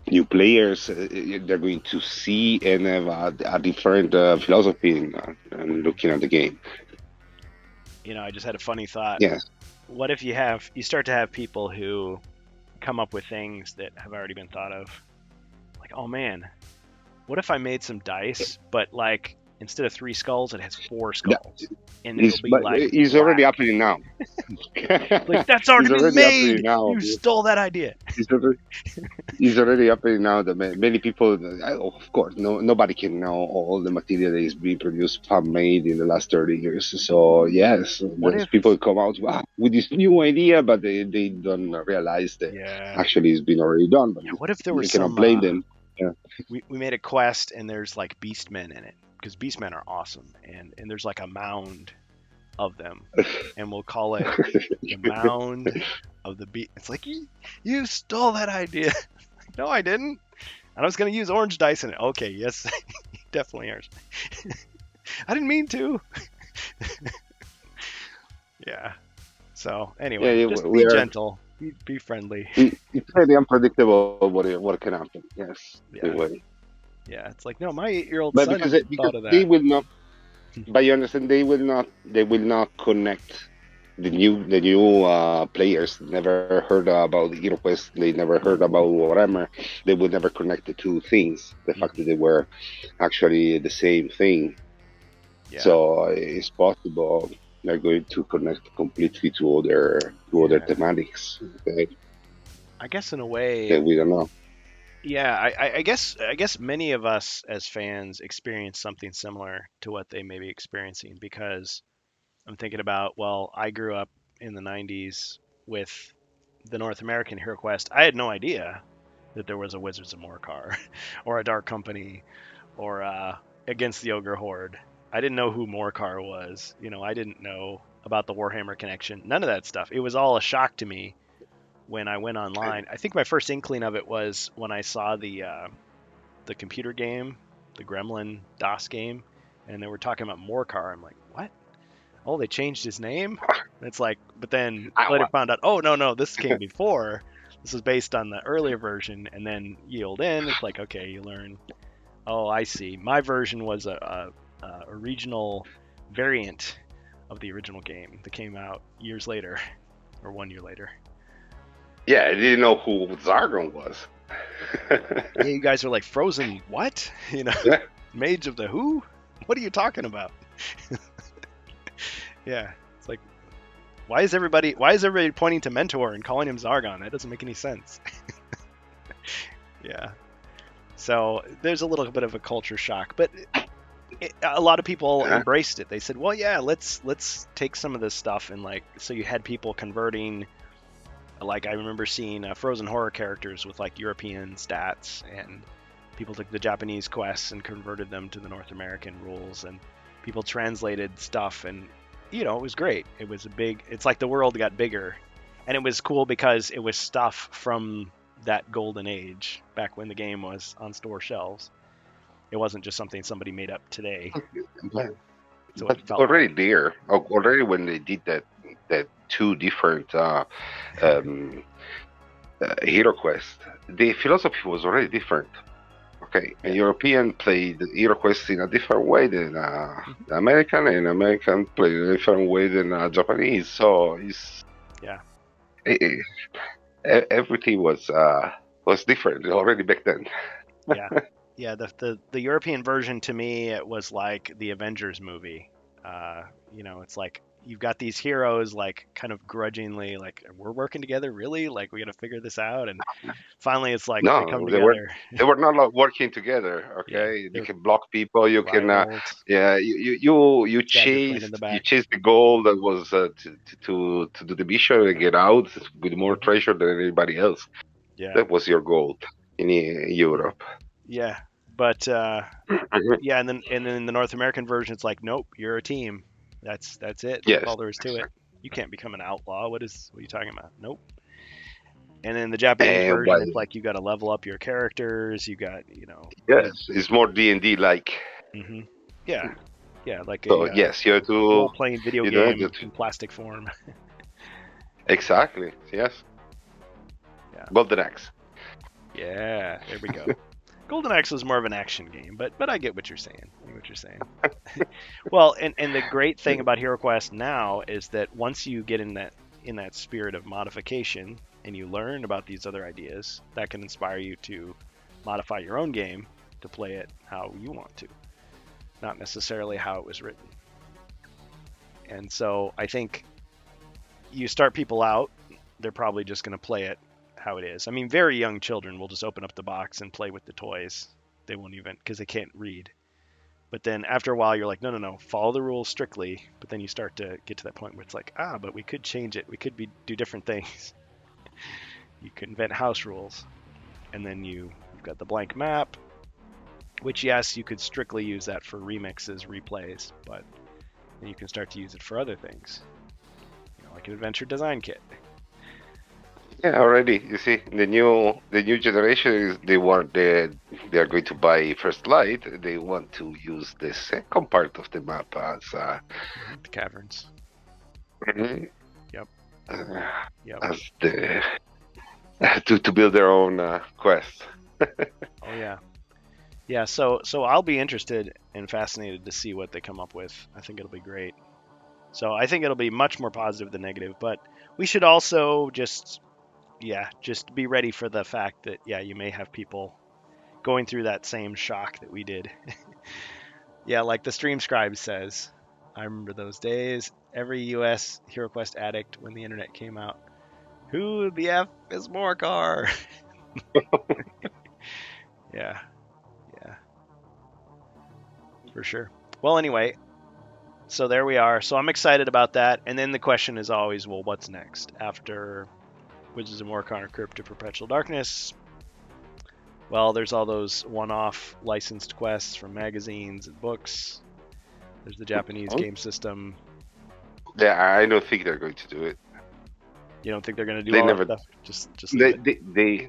new players they're going to see and have a different philosophy in looking at the game. I just had a funny thought. Yes. What if you start to have people who come up with things that have already been thought of? Like, oh man, what if I made some dice, but like instead of 3 skulls, it has 4 That skulls, and it'll be but like it's already black. happening now. Like that's already It's been already happening made. now. You stole that idea. It's already, it's already happening now that many people, of course, nobody can know all the material that is being produced, fan made in the last 30 years. So yes, What there's if? people come out with this new idea, but they don't realize that Yeah. actually it's been already done. But Yeah. What if there was you cannot some? blame them. Yeah. We made a quest and there's like beastmen in it because beastmen are awesome, and there's like a mound of them, and we'll call it the mound of the beast. It's like you stole that idea. No, I didn't. And I was gonna use orange dice in it. Okay, yes, you definitely are. I didn't mean to. Yeah. So Yeah, anyway, yeah, just we be are. gentle, be friendly. It's very unpredictable what can happen. Yes, Yeah. anyway. Yeah. It's like no, my 8-year-old But son because thought of they that. will not. But you understand, they will not connect the new players. Never heard about the HeroQuest. They never heard about Warhammer. They will never connect the two things. The fact Hmm. that they were actually the same thing. Yeah. So it's possible they're going to connect completely to other Yeah. thematics. Okay? I guess in a way, That we don't know. yeah. I guess many of us as fans experience something similar to what they may be experiencing because I'm thinking about, well, I grew up in the 90s with the North American Hero Quest. I had no idea that there was a Wizards of Morcar or a Dark Company or Against the Ogre Horde. I didn't know who Morcar was. I didn't know about the Warhammer connection. None of that stuff. It was all a shock to me when I went online. I think my first inkling of it was when I saw the computer game, the Gremlin DOS game, and they were talking about Morcar. I'm like, what? Oh, they changed his name? And it's like, but then I, later found out, oh, no, this came before. This was based on the earlier version, and then Yield In. It's like, okay, you learn. Oh, I see. My version was a regional variant of the original game that came out years later, or 1 year later. yeah, I didn't know who Zargon was. Yeah, you guys are like Frozen. What? Yeah. Mage of the Who? What are you talking about? Yeah, it's like why is everybody pointing to Mentor and calling him Zargon? That doesn't make any sense. Yeah. So there's a little bit of a culture shock, but a lot of people Yeah. embraced it. They said, "Well, yeah, let's take some of this stuff and like." So you had people converting. Like I remember seeing Frozen Horror characters with like European stats, and people took the Japanese quests and converted them to the North American rules, and people translated stuff, and it was great. It was it's like the world got bigger, and it was cool because it was stuff from that golden age back when the game was on store shelves. It wasn't just something somebody made up today. But, So it but felt already like, there, already when they did that two different um, Hero Quest, the philosophy was already different. Okay, a yeah. European played Hero Quest in a different way than Hmm. the American, and American played in a different way than Japanese. So Yeah. everything was different already back then. Yeah. Yeah, the European version to me it was like the Avengers movie. It's like you've got these heroes like kind of grudgingly like we're working together really like we got to figure this out, and finally it's like they come No, they were together. they were not like working together. Yeah, Okay, you they're can block people. You can, rivals. yeah, you Dagger Queen in the chased you back. chased the goal that was to do the mission and get out with more Hmm. treasure than anybody else. Yeah, That was your goal in Europe. yeah, but Mhm. yeah, and then in the North American version it's like nope, you're a team. That's it. That's Yes, all there is to it. You can't become an outlaw. What are you talking about? Nope. And in the Japanese and version, well, it's like you got to level up your characters. You got, good. yes, it's more D&D like. Hmm. Yeah, yeah, like So a yes, you have to, role-playing video you know, game in plastic form. exactly. Yes, Yeah, Golden Axe. yeah. There we go. Golden Axe was more of an action game, but I get what you're saying. I get what you're saying. Well, and the great thing about HeroQuest now is that once you get in that spirit of modification and you learn about these other ideas, that can inspire you to modify your own game to play it how you want to. not necessarily how it was written. And so I think you start people out, they're probably just going to play it how it is. I mean, very young children will just open up the box and play with the toys. They won't even, because they can't read. But then after a while, you're like, no, no, no, follow the rules strictly. But then you start to get to that point where it's like, but we could change it. We could do different things. You could invent house rules. And then you've got the blank map, which, yes, you could strictly use that for remixes, replays, but then you can start to use it for other things, like an adventure design kit. Yeah, already. You see, the new generation is they are going to buy First Light. They want to use the second part of the map as The caverns. mhm, Yep. uh, Yep. as the to build their own quest. Oh yeah. Yeah. So I'll be interested and fascinated to see what they come up with. I think it'll be great. So I think it'll be much more positive than negative, but we should also just be ready for the fact that you may have people going through that same shock that we did. Yeah, like the Stream Scribe says, I remember those days. Every US HeroQuest addict when the internet came out. Who the F is Morcar? Yeah, yeah, for sure. Well, anyway, so there we are. So I'm excited about that. And then the question is always, well, what's next after Wizards of Morcar or Crypt of Perpetual Darkness? Well, there's all those one-off licensed quests from magazines and books. There's the Japanese game system. Yeah, I don't think they're going to do it. You don't think they're going to do They all never. that stuff? Just leave They, it.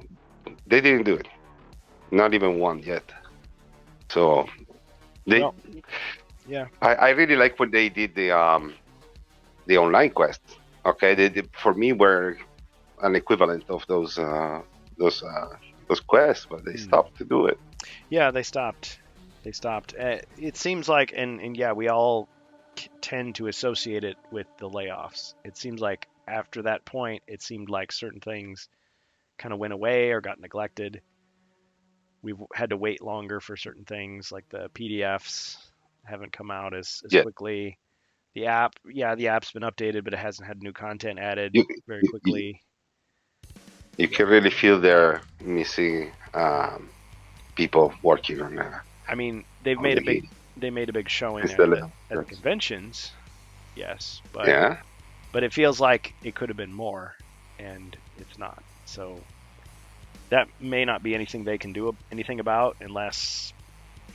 they didn't do it. Not even one yet. So they. Well, yeah. I really like when they did the online quests. Okay, they for me were an equivalent of those quests, but they stopped to do it. Yeah, they stopped. They stopped. It seems like, and yeah, we all tend to associate it with the layoffs. It seems like after that point, it seemed like certain things kind of went away or got neglected. We've had to wait longer for certain things, like the PDFs haven't come out as Yeah, quickly. The app, the app's been updated, but it hasn't had new content added you very you, quickly. you can really feel they're missing people working on I mean, they've on made the a big game. they made a big showing It's at the the conventions, yes, yeah. but it feels like it could have been more, and it's not. So that may not be anything they can do anything about unless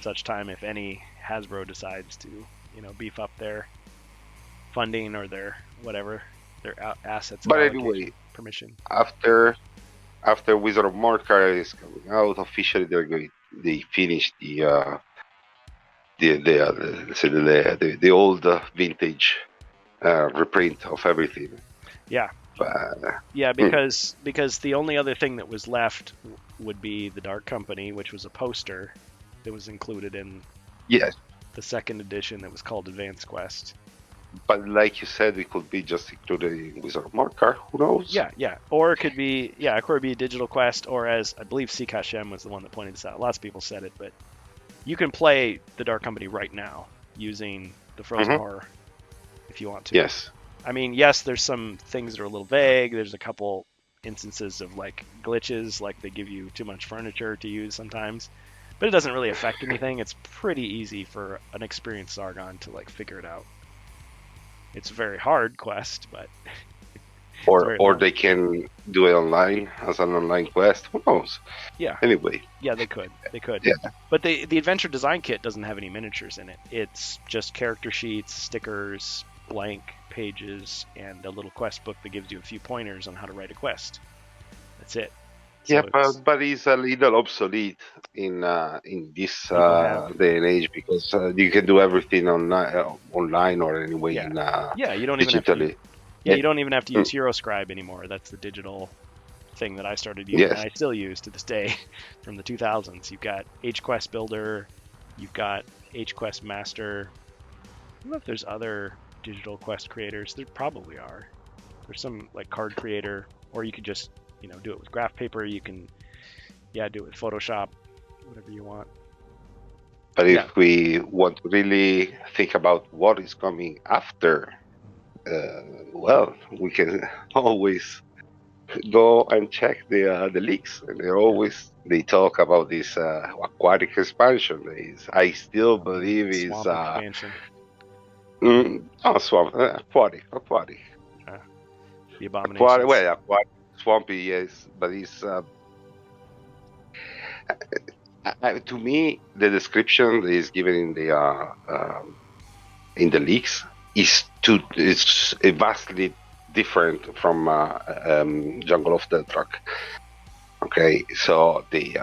such time, if any, Hasbro decides to, beef up their funding or their whatever, their assets But allocation anyway, permission. after Wizard of Morcar is coming out officially, they finished let's say the old vintage reprint of everything. Yeah. But, Yeah, because the only other thing that was left would be the Dark Company, which was a poster that was included in yes, the second edition that was called Advanced Quest. but like you said, it could be just included in Wizard of Morcar. Who knows? Yeah. Or it could be a digital quest, or as I believe C. Kashem was the one that pointed this out. Lots of people said it, but you can play the Dark Company right now using the Frozen Horror if you want to. Yes. I mean, yes, there's some things that are a little vague. There's a couple instances of like glitches, like they give you too much furniture to use sometimes, but it doesn't really affect anything. It's pretty easy for an experienced Zargon to like figure it out. It's a very hard quest, but or they can do it online as an online quest. Who knows? Yeah. Anyway. Yeah, they could. Yeah. But the adventure design kit doesn't have any miniatures in it. It's just character sheets, stickers, blank pages, and a little quest book that gives you a few pointers on how to write a quest. That's it. So yeah, but it's a little obsolete in this day and age because you can do everything online or anyway. You don't even have to. You don't even have to use HeroScribe anymore. That's the digital thing that I started using. Yes. And I still use to this day from the 2000s. You've got HQuest Builder, you've got HQuest Master. I don't know if there's other digital quest creators. There probably are. There's some like Card Creator, or you could just do it with graph paper. You can do it with Photoshop, whatever you want. But Yeah. if we want to really think about what is coming after, well, we can always go and check the leaks. And Yeah. they talk about this aquatic expansion. I still You mean believe is swamp expansion? swamp aquatic. Uh, the Aquatic, abominations. well, aquatic, swampy, yes, but it's to me the description that is given in the leaks is vastly different from Jungle of the Truck. Okay, so he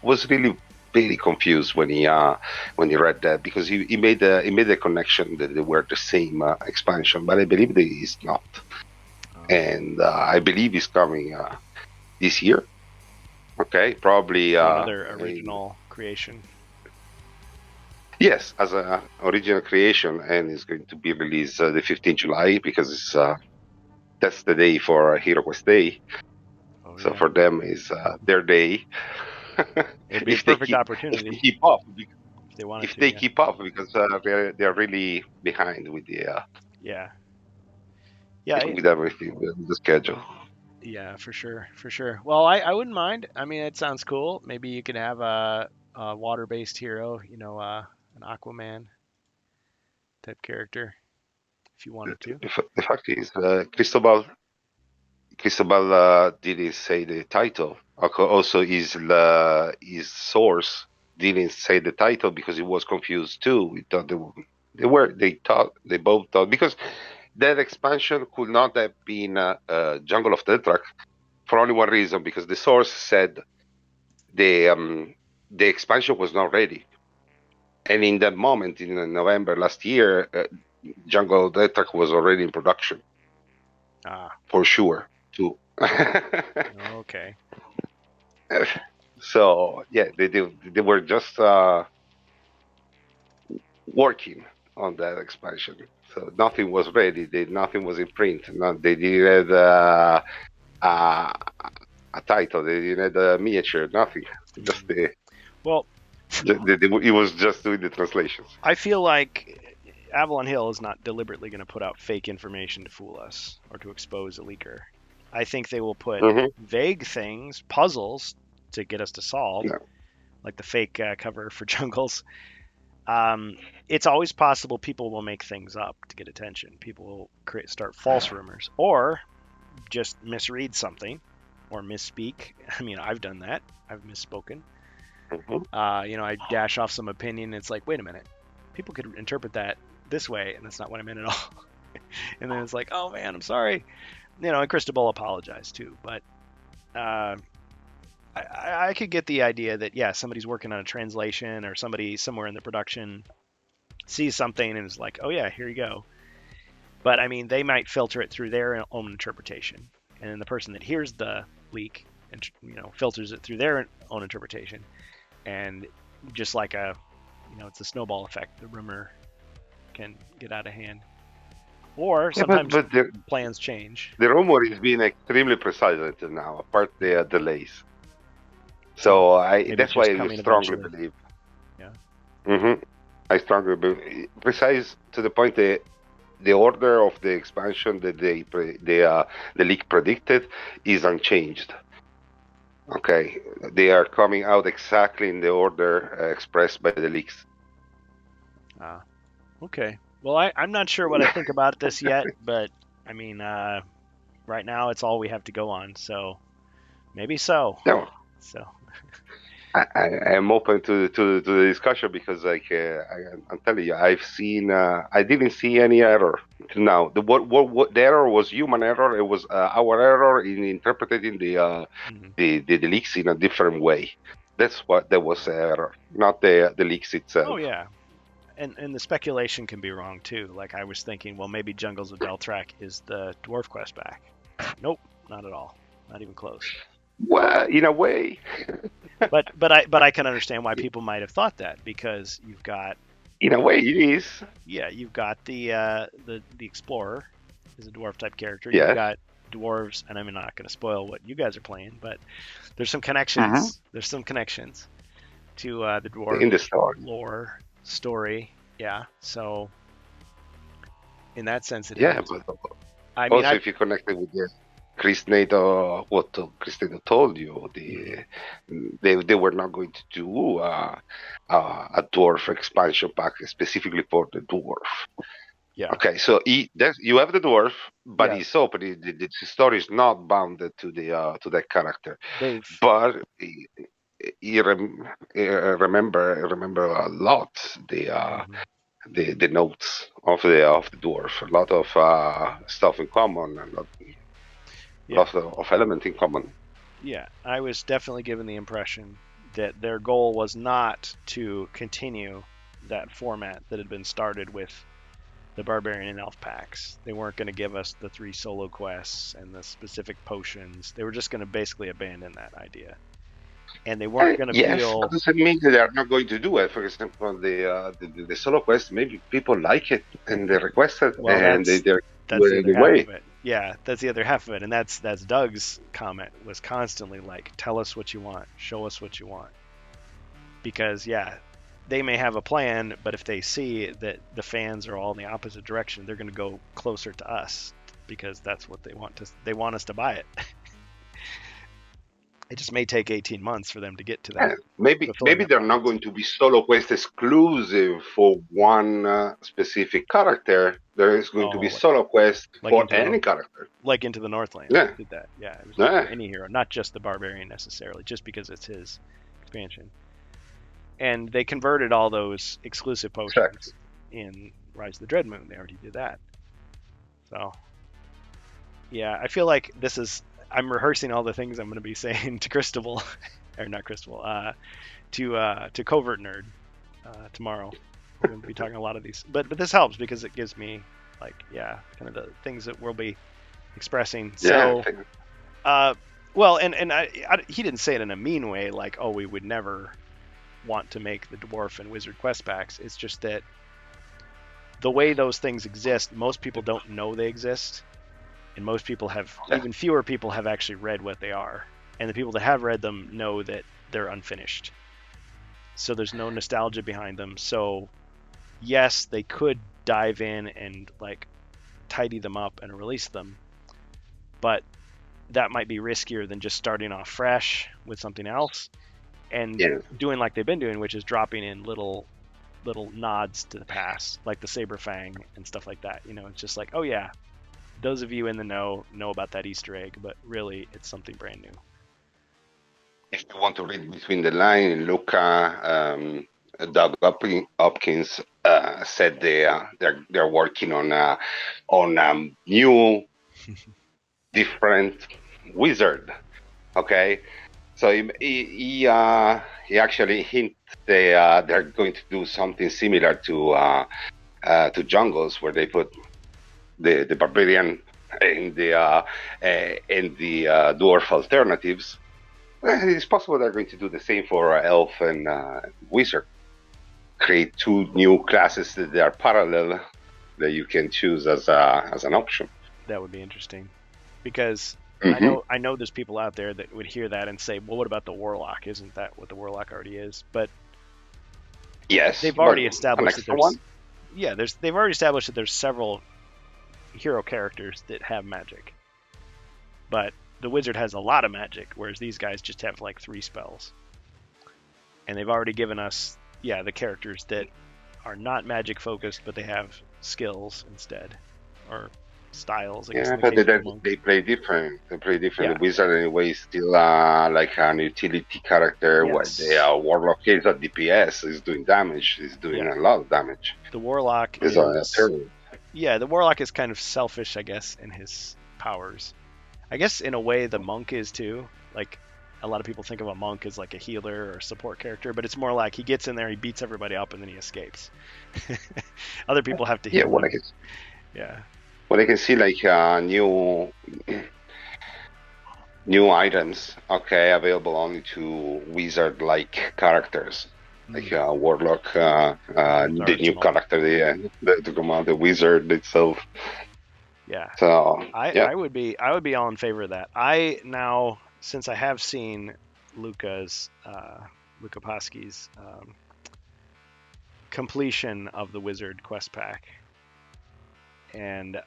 was really very confused when he read that because he made a connection that they were the same expansion, but I believe that it's not, and I believe it's coming this year. Okay, probably So another original creation. yes, as a original creation, and it's going to be released the 15th July because it's that's the day for Hero Quest Day. Oh So yeah. for them is their day. It would be a if they perfect keep opportunity if they wanted if to. they Yeah. keep up because they're really behind Yeah. Yeah. with everything with the schedule. Yeah. For sure. For sure. Well, I wouldn't mind. I mean, it sounds cool. Maybe you could have a water-based hero. An Aquaman type character if you wanted to. The fact is, Cristobal didn't say the title. Also, his source didn't say the title because he was confused too. We thought they both thought because that expansion could not have been Jungle of Deathtrack for only one reason because the source said the um, the expansion was not ready, and in that moment in November last year, Jungle of Deathtrack was already in production Ah. for sure too. Okay. So yeah, they were just working on that expansion. So nothing was ready. Nothing was in print. They didn't have uh, a title. They didn't have a miniature. Nothing. Just Mhm. Well, it was just doing the translations. I feel like Avalon Hill is not deliberately going to put out fake information to fool us or to expose a leaker. I think they will put Hmm. vague things, puzzles to get us to solve, No. like the fake cover for Jungles. Um, it's always possible people will make things up to get attention. People will start false rumors or just misread something or misspeak. I mean, I've done that. I've misspoken. Hmm. I dash off some opinion. It's like, wait a minute, people could interpret that this way, and that's not what I meant at all. And then it's like, oh man, I'm sorry. And Cristobal apologized too, but uh, I could get the idea that yeah, somebody's working on a translation or somebody somewhere in the production sees something and is like, oh yeah, here you go. But I mean, they might filter it through their own interpretation, and then the person that hears the leak, filters it through their own interpretation, and just like it's a snowball effect. The rumor can get out of hand, or Yeah, sometimes but plans change. the rumor is being extremely precise until now, apart the delays. So So maybe it's that's why just I coming strongly eventually. believe. Yeah. Hmm. I strongly believe precise to the point that the order of the expansion that the leak predicted is unchanged. Okay, they are coming out exactly in the order expressed by the leaks. Okay. Well, I'm not sure what I think about this yet, but I mean, right now it's all we have to go on. So maybe so. No, So I am open to the discussion because I'm telling you, I didn't see any error till now. What the error was human error. It was our error in interpreting mhm. the leaks in a different way. That's what that was error, not the leaks Oh itself. yeah, and the speculation can be wrong too. Like I was thinking, well, maybe Jungles of Deltrack is the Dwarf Quest back. Nope, not at all. Not even close. Well, in a way, But I can understand why people might have thought that because in a way, it is. you've got the explorer is a dwarf type character. You've Yes. got dwarves, and I'm not going to spoil what you guys are playing, but there's some Hmm. connections. There's some connections. to the dwarf in the story. lore story. Yeah, so in that sense, it Yeah, helped. but I mean, also I if you connect it with the Chris Nato, what Chris Nato told you, mhm, they were not going to do a dwarf expansion pack specifically for the dwarf. yeah, Okay, so you have the dwarf, but yeah, he's open. The story is not bounded to that character, they've but remember a lot the mhm, the notes of the dwarf. A lot of stuff in common, a yeah, lot of element in common. yeah. I was definitely given the impression that their goal was not to continue that format that had been started with the barbarian and elf packs. They weren't going to give us the 3 solo quests and the specific potions. They were just going to basically abandon that idea. And they weren't going to Yes, that feel doesn't mean that they are not going to do it. For example, the solo quest, maybe people like it and they request it well. and they're That's the doing other it half anyway. of it. Yeah, that's the other half of it, and that's Doug's comment was constantly like, "Tell us what you want, show us what you want," because yeah, they may have a plan, but if they see that the fans are all in the opposite direction, they're going to go closer to us because that's what they want us to buy it. It just may take 18 months for them to get to Yeah, that, fulfilling maybe that they're not promise. going to be solo quest exclusive for one specific character. There is going to be Oh, solo quest like for into the any character. like into the Northlands Yeah, did that. Yeah, it was like for yeah, any hero, not just the barbarian necessarily, just because it's his expansion. And they converted all those exclusive exactly. potions in Rise of the Dreadmoon. They already did that. So yeah, I feel like this is I'm rehearsing all the things I'm going to be saying to Cristobal, or not Cristobal, to Covert Nerd tomorrow. We're going to be talking a lot of these, but this helps because it gives me like yeah, kind of the things that we'll be expressing. Yeah, I So think, uh, well, and he didn't say it in a mean way, like oh we would never want to make the dwarf and wizard quest packs. It's just that the way those things exist, most people don't know they exist, and most people have yeah. even fewer people have actually read what they are, and the people that have read them know that they're unfinished. So there's no nostalgia behind them. So yes, they could dive in and like tidy them up and release them, but that might be riskier than just starting off fresh with something else and Yeah. doing like they've been doing, which is dropping in little nods to the past, like the Saber Fang and stuff like that. You know, it's just like, oh yeah, those of you in the know about that Easter egg, but really it's something brand new. If you want to read between the line, Luca, Doug Hopkins said they're working on new different wizard. Okay, so he actually hint they're going to do something similar to Jungles, where they put the barbarian in the dwarf alternatives. It's possible they're going to do the same for elf and wizard. Create two new classes that are parallel that you can choose as an option. That would be interesting because Hmm. I know there's people out there that would hear that and say, well, what about the Warlock? Isn't that what the Warlock already is? But Yes, they've but already an established that extra one. they've already established that there's several hero characters that have magic, but the wizard has a lot of magic, whereas these guys just have like 3 spells. And they've already given us the characters that are not magic focused, but they have skills instead, or styles, I guess Yeah, in the but case of the monk. they play different. They play different. Yeah, The wizard anyway is still like an utility character, where the yes, warlock is at DPS, is doing damage, is doing yeah. a lot of damage. The warlock Is a is turtle. the warlock is kind of selfish, I guess, in his powers. I guess in a way the monk is too. Like a lot of people think of a monk as like a healer or support character, but it's more like he gets in there, he beats everybody up, and then he escapes. Other people have to Yeah, heal him. Yeah, when I can see like new items, okay, available only to wizard-like characters, like mm. warlock, Wizard's the new arsenal. character, the command, the wizard itself. Yeah, So yeah, I would be all in favor of that. I now since I have seen Luca's Lukaposki's completion of the Wizard quest pack, and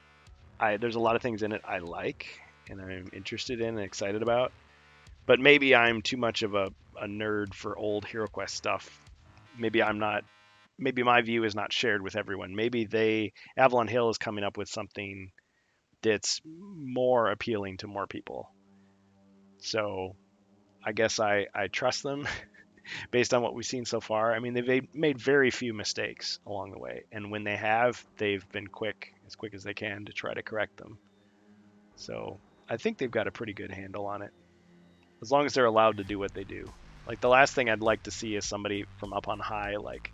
there's a lot of things in it I like and I'm interested in and excited about, but maybe I'm too much of a nerd for old HeroQuest stuff. Maybe I'm not. Maybe my view is not shared with everyone. Maybe Avalon Hill is coming up with something that's more appealing to more people. So I guess I trust them based on what we've seen so far. I mean, they've made very few mistakes along the way, and when they have, they've been as quick as they can to try to correct them. So I think they've got a pretty good handle on it, as long as they're allowed to do what they do. Like the last thing I'd like to see is somebody from up on high like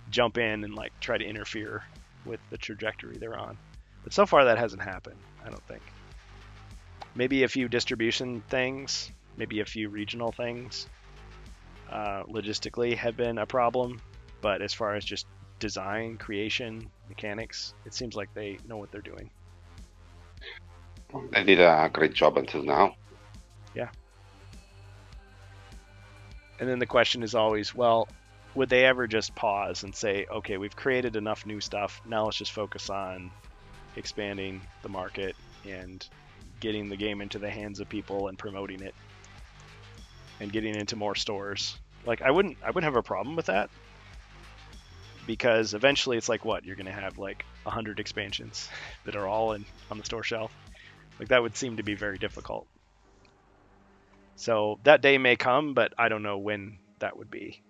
jump in and like try to interfere with the trajectory they're on. But so far that hasn't happened, I don't think. Maybe a few distribution things, maybe a few regional things logistically have been a problem, but as far as just design, creation, mechanics, it seems like they know what they're doing. They did a great job until now. Yeah. And then the question is always, well, would they ever just pause and say, okay, we've created enough new stuff, now let's just focus on expanding the market and getting the game into the hands of people and promoting it and getting into more stores. Like I wouldn't have a problem with that, because eventually it's like, what, you're going to have like 100 expansions that are all on the store shelf. Like that would seem to be very difficult. So that day may come, but I don't know when that would be.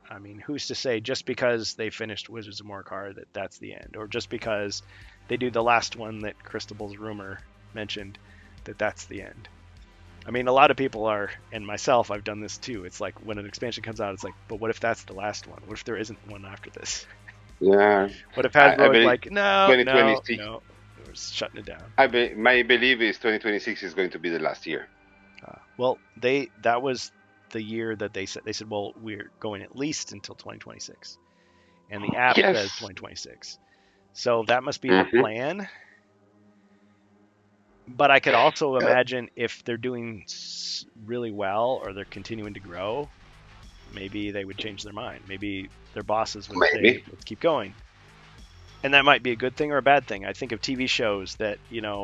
I mean, who's to say just because they finished Wizards of Morcar that that's the end, or just because they do the last one that Christabel's rumor mentioned that that's the end. I mean, a lot of people are, and myself, I've done this too. It's like when an expansion comes out, it's like, but what if that's the last one? What if there isn't one after this? Yeah. What if Hasbro is like, no, we're shutting it down. My belief is 2026 is going to be the last year. Well, that was the year that they said, well, we're going at least until 2026, and the app says 2026. So that must be the plan. But I could also imagine if they're doing really well or they're continuing to grow, maybe they would change their mind. Maybe their bosses would say, let's keep going. And that might be a good thing or a bad thing. I think of TV shows that,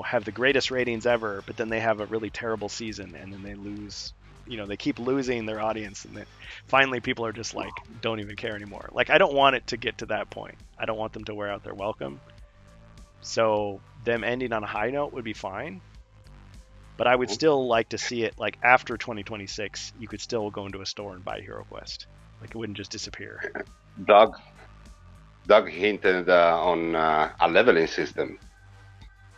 have the greatest ratings ever, but then they have a really terrible season and then they lose, they keep losing their audience, and then finally people are just like, don't even care anymore. Like, I don't want it to get to that point. I don't want them to wear out their welcome. So them ending on a high note would be fine. But I would still like to see it, like, after 2026, you could still go into a store and buy HeroQuest. Like, it wouldn't just disappear. Doug hinted on a leveling system.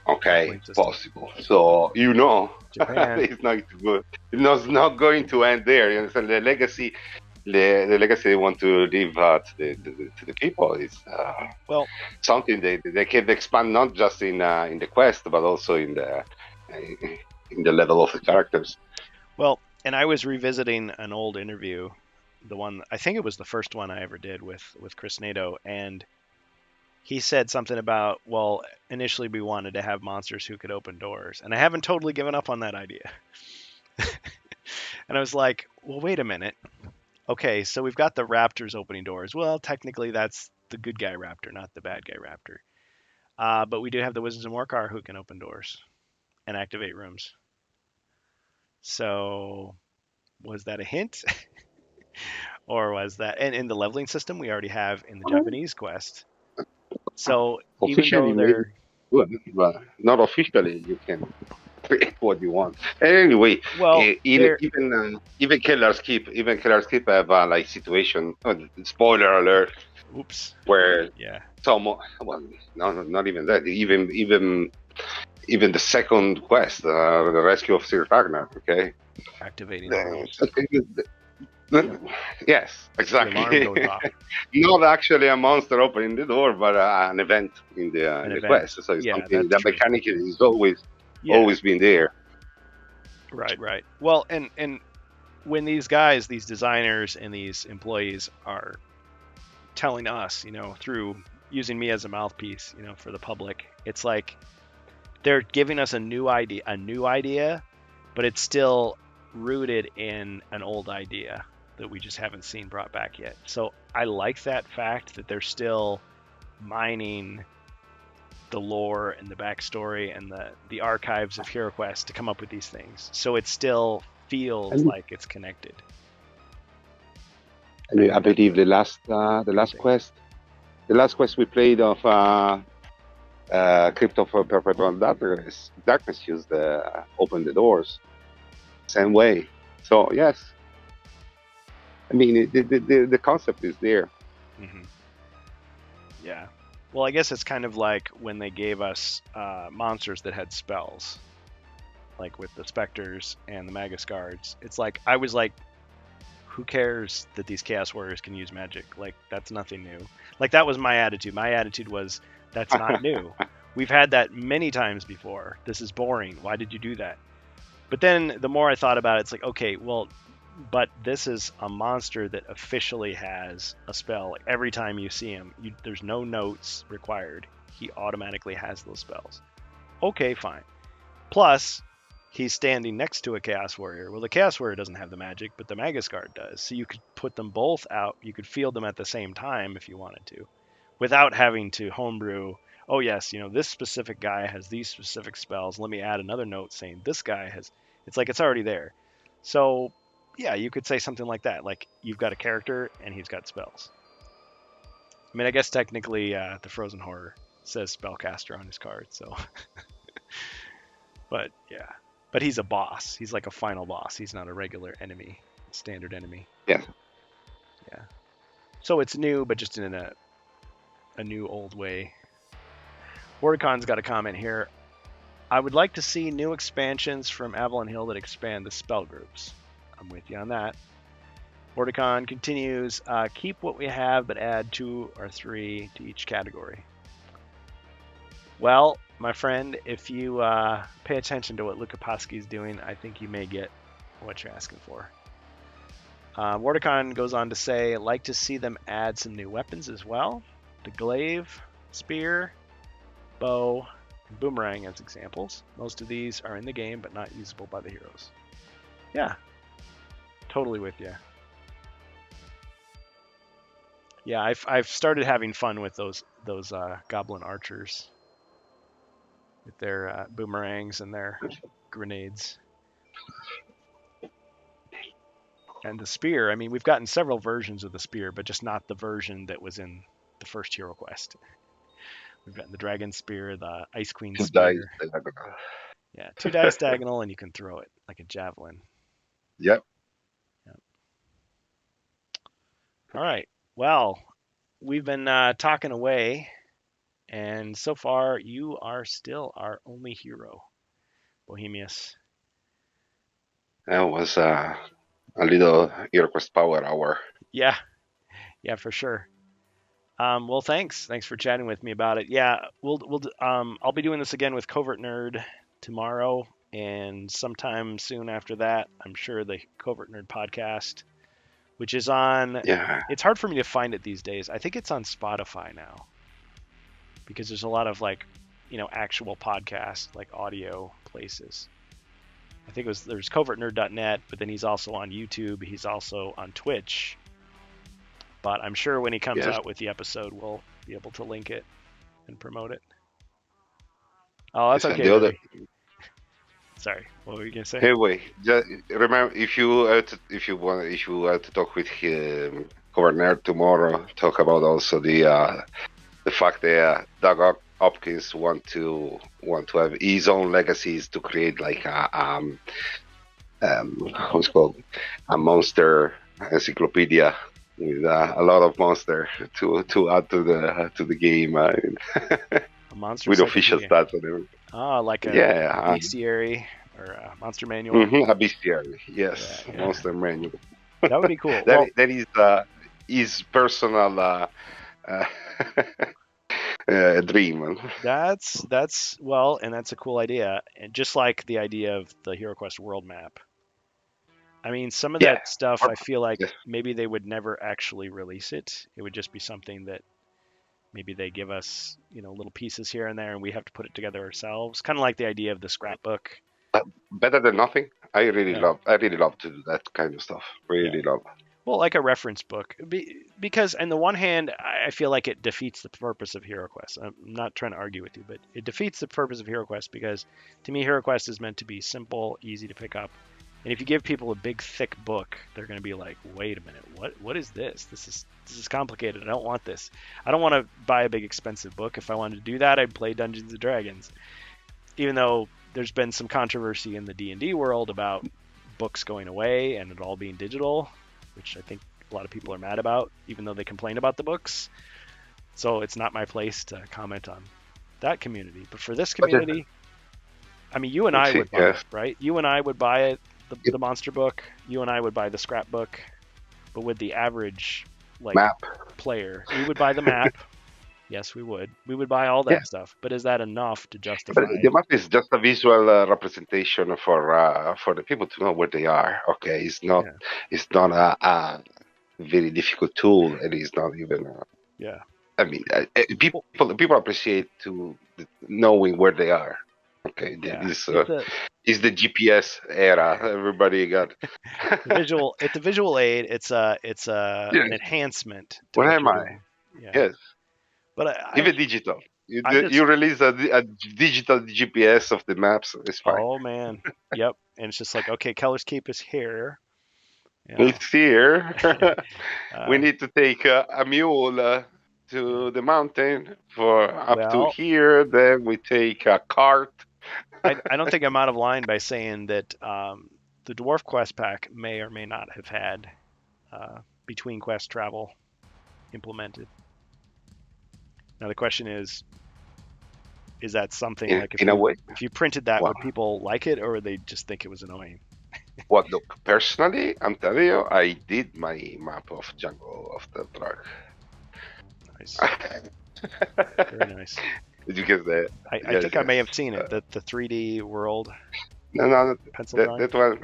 Okay, possible. So Japan. It's not good. It's not going to end there. You understand? The legacy they want to leave to the people is something they can expand, not just in the quest, but also in the level of the characters. Well, and I was revisiting an old interview, the one, I think it was the first one I ever did with Chris Nato, and he said something about, well, initially we wanted to have monsters who could open doors, and I haven't totally given up on that idea. And I was like, well, wait a minute. Okay, so we've got the raptors opening doors. Well, technically that's the good guy raptor, not the bad guy raptor. But we do have the Wizards of Morcar who can open doors and activate rooms. So was that a hint? Or was that, and in the leveling system we already have in the Japanese quest. So officially, even though they're but not officially, you can create what you want. Anyway, well, even Killer's Keep have a like situation. Spoiler alert. Oops. Where no, not even that. Even the second quest, the rescue of Sir Ragnar. Okay. Activating. Yes, exactly. Not actually a monster opening the door, but an event in the quest. So it's something that mechanically is always been there. Right. Well, and when these guys, these designers and these employees are telling us, through using me as a mouthpiece, for the public, it's like they're giving us a new idea, but it's still rooted in an old idea. that we just haven't seen brought back yet. So I like that fact that they're still mining the lore and the backstory and the archives of HeroQuest to come up with these things. So it still feels And, like it's connected. and I believe the last quest we played of Crypt of Perpetual Darkness used open the doors same way. So yes, I mean the concept is there. Mm-hmm. Yeah. Well, I guess it's kind of like when they gave us monsters that had spells, like with the specters and the Magus guards. It's like I was like, who cares that these Chaos Warriors can use magic? Like that's nothing new. Like that was my attitude. My attitude was that's not new. We've had that many times before. This is boring. Why did you do that? But then the more I thought about it, it's like, okay, well, but this is a monster that officially has a spell. Like every time you see him, there's no notes required. He automatically has those spells. Okay, fine. Plus, he's standing next to a Chaos Warrior. Well, the Chaos Warrior doesn't have the magic, but the Magus Guard does. So you could put them both out. You could field them at the same time if you wanted to, without having to homebrew. Oh yes, this specific guy has these specific spells. Let me add another note saying this guy has. It's like it's already there. So yeah, you could say something like that. Like you've got a character and he's got spells. I mean, I guess technically the Frozen Horror says spellcaster on his card. So, but yeah, but he's a boss. He's like a final boss. He's not a regular enemy, standard enemy. Yeah. Yeah. So it's new, but just in a new old way. Wardecon's got a comment here. I would like to see new expansions from Avalon Hill that expand the spell groups. I'm with you on that. Wordicon continues, keep what we have, but add 2 or 3 to each category. Well, my friend, if you pay attention to what Luca Pasky is doing, I think you may get what you're asking for. Wordicon goes on to say, like to see them add some new weapons as well. The glaive, spear, bow, and boomerang as examples. Most of these are in the game, but not usable by the heroes. Yeah, totally with you. Yeah, I've started having fun with those goblin archers with their boomerangs and their grenades. And the spear, I mean, we've gotten several versions of the spear, but just not the version that was in the first Hero Quest. We've gotten the dragon spear, the Ice Queen spear. Yeah, 2 dice diagonal, and you can throw it like a javelin. Yep. All right. Well, we've been talking away, and so far you are still our only hero, Bohemius. That was a little HeroQuest power hour. Yeah, for sure. Well, thanks for chatting with me about it. Yeah, I'll be doing this again with Covert Nerd tomorrow, and sometime soon after that, I'm sure the Covert Nerd podcast, which is on. Yeah. It's hard for me to find it these days. I think it's on Spotify now, because there's a lot of actual podcast, like audio places. I think there's covertnerd.net, but then he's also on YouTube. He's also on Twitch. But I'm sure when he comes out with the episode, we'll be able to link it and promote it. Oh, that's okay. Sorry, what were you gonna say? Anyway, just remember if you want to talk with him, Covert tomorrow, talk about also the fact that Doug Hopkins want to have his own legacies to create like what's called a monster encyclopedia with a lot of monster to add to the game a monster with official stats and everything. Oh, like a bestiary or a monster manual. A bestiary, yes, yeah. Monster manual. That would be cool. That is his personal dream. That's well, and that's a cool idea, and just like the idea of the HeroQuest world map. I mean, some of that stuff, I feel like maybe they would never actually release it. It would just be something that maybe they give us, little pieces here and there, and we have to put it together ourselves. Kind of like the idea of the scrapbook. Better than nothing. I really love to do that kind of stuff. Really love. Well, like a reference book, because on the one hand, I feel like it defeats the purpose of HeroQuest. I'm not trying to argue with you, but it defeats the purpose of HeroQuest because, to me, HeroQuest is meant to be simple, easy to pick up. And if you give people a big, thick book, they're going to be like, "Wait a minute, what is this? This is complicated. I don't want this. I don't want to buy a big, expensive book. If I wanted to do that, I'd play Dungeons and Dragons." Even though there's been some controversy in the D&D world about books going away and it all being digital, which I think a lot of people are mad about, even though they complain about the books. So it's not my place to comment on that community. But for this community, I mean, you and I would buy it, right? You and I would buy it, the monster book. You and I would buy the scrapbook. But with the average map player, we would buy the map. Yes, we would. We would buy all that stuff. But is that enough to justify? But the map is just a visual representation for the people to know where they are. Okay, it's not a very difficult tool. It is not even. Yeah. I mean, people appreciate to knowing where they are. Okay, this is the GPS era. Everybody got It's a visual aid. It's an enhancement. Where am I? Yeah. Yes. But even digital. You release a digital GPS of the maps, it's fine. Oh man, yep. And it's just like, okay, Keller's Keep is here. It's here. We need to take a mule to the mountain for up to here. Then we take a cart. I don't think I'm out of line by saying that the Dwarf Quest pack may or may not have had between quest travel implemented. Now the question is that something like if you printed that, would people like it or would they just think it was annoying? Well, look, personally, I'm telling you, I did my map of Jungle of the Truck. Nice. Very nice. Did you get that? I think I may have seen it. The 3D world. No, that one.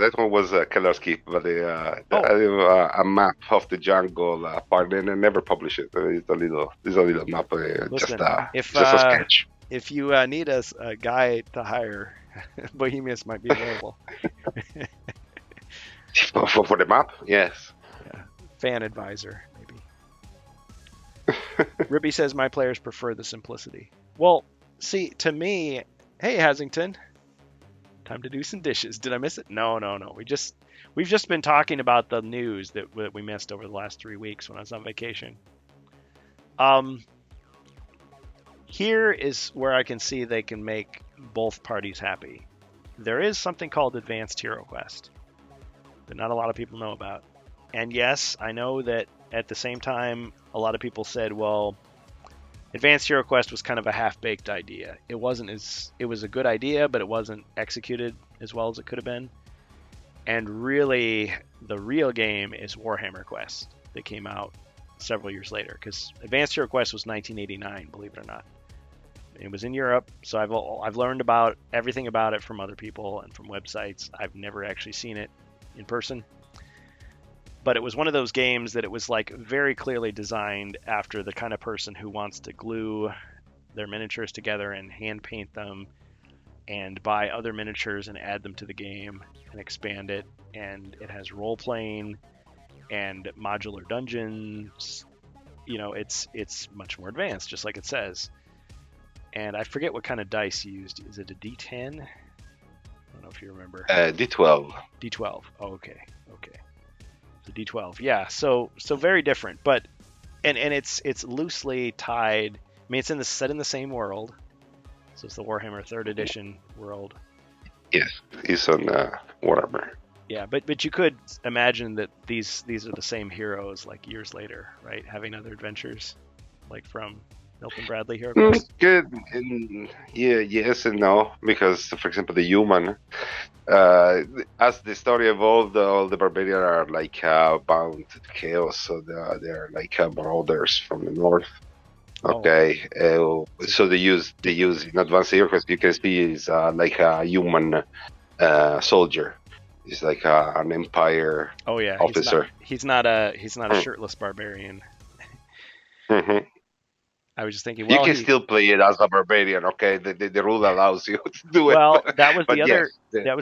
That one was Keller's Keep, but a map of the jungle part, and I never published it. It's a little map, Listen, just a sketch. If you need a guy to hire, Bohemius might be available. for the map, yes. Yeah, fan advisor maybe. Ribby says my players prefer the simplicity. Well, see, to me, hey Hasington. Time to do some dishes. Did I miss it? No. We've just been talking about the news that we missed over the last 3 weeks when I was on vacation. Here is where I can see they can make both parties happy. There is something called Advanced HeroQuest that not a lot of people know about. And yes, I know that at the same time, a lot of people said, well, Advanced HeroQuest was kind of a half-baked idea. It was a good idea, but it wasn't executed as well as it could have been. And really, the real game is Warhammer Quest that came out several years later, because Advanced HeroQuest was 1989, believe it or not. It was in Europe, so I've learned about everything about it from other people and from websites. I've never actually seen it in person. But it was one of those games that it was like very clearly designed after the kind of person who wants to glue their miniatures together and hand paint them and buy other miniatures and add them to the game and expand it. And it has role playing and modular dungeons. It's much more advanced, just like it says. And I forget what kind of dice you used. Is it a D10? I don't know if you remember. D12. D12. Oh, okay. D12, yeah. So very different, but and it's loosely tied. I mean, it's set in the same world, so it's the Warhammer 3rd Edition world. Yes, it's on Warhammer. Yeah, but you could imagine that these are the same heroes like years later, right? Having other adventures, like from Milton Bradley HeroQuest. Good, yes and no, because for example, the human. As the story evolved, all the barbarians are like bound to chaos, so they're like marauders from the north. Okay, so they use in Advanced HeroQuest. You can see is like a human soldier. He's like an Empire officer. He's not a shirtless barbarian. Mm-hmm. I was just thinking, you can still play it as a barbarian, okay? The rule allows you to do it. Well, that was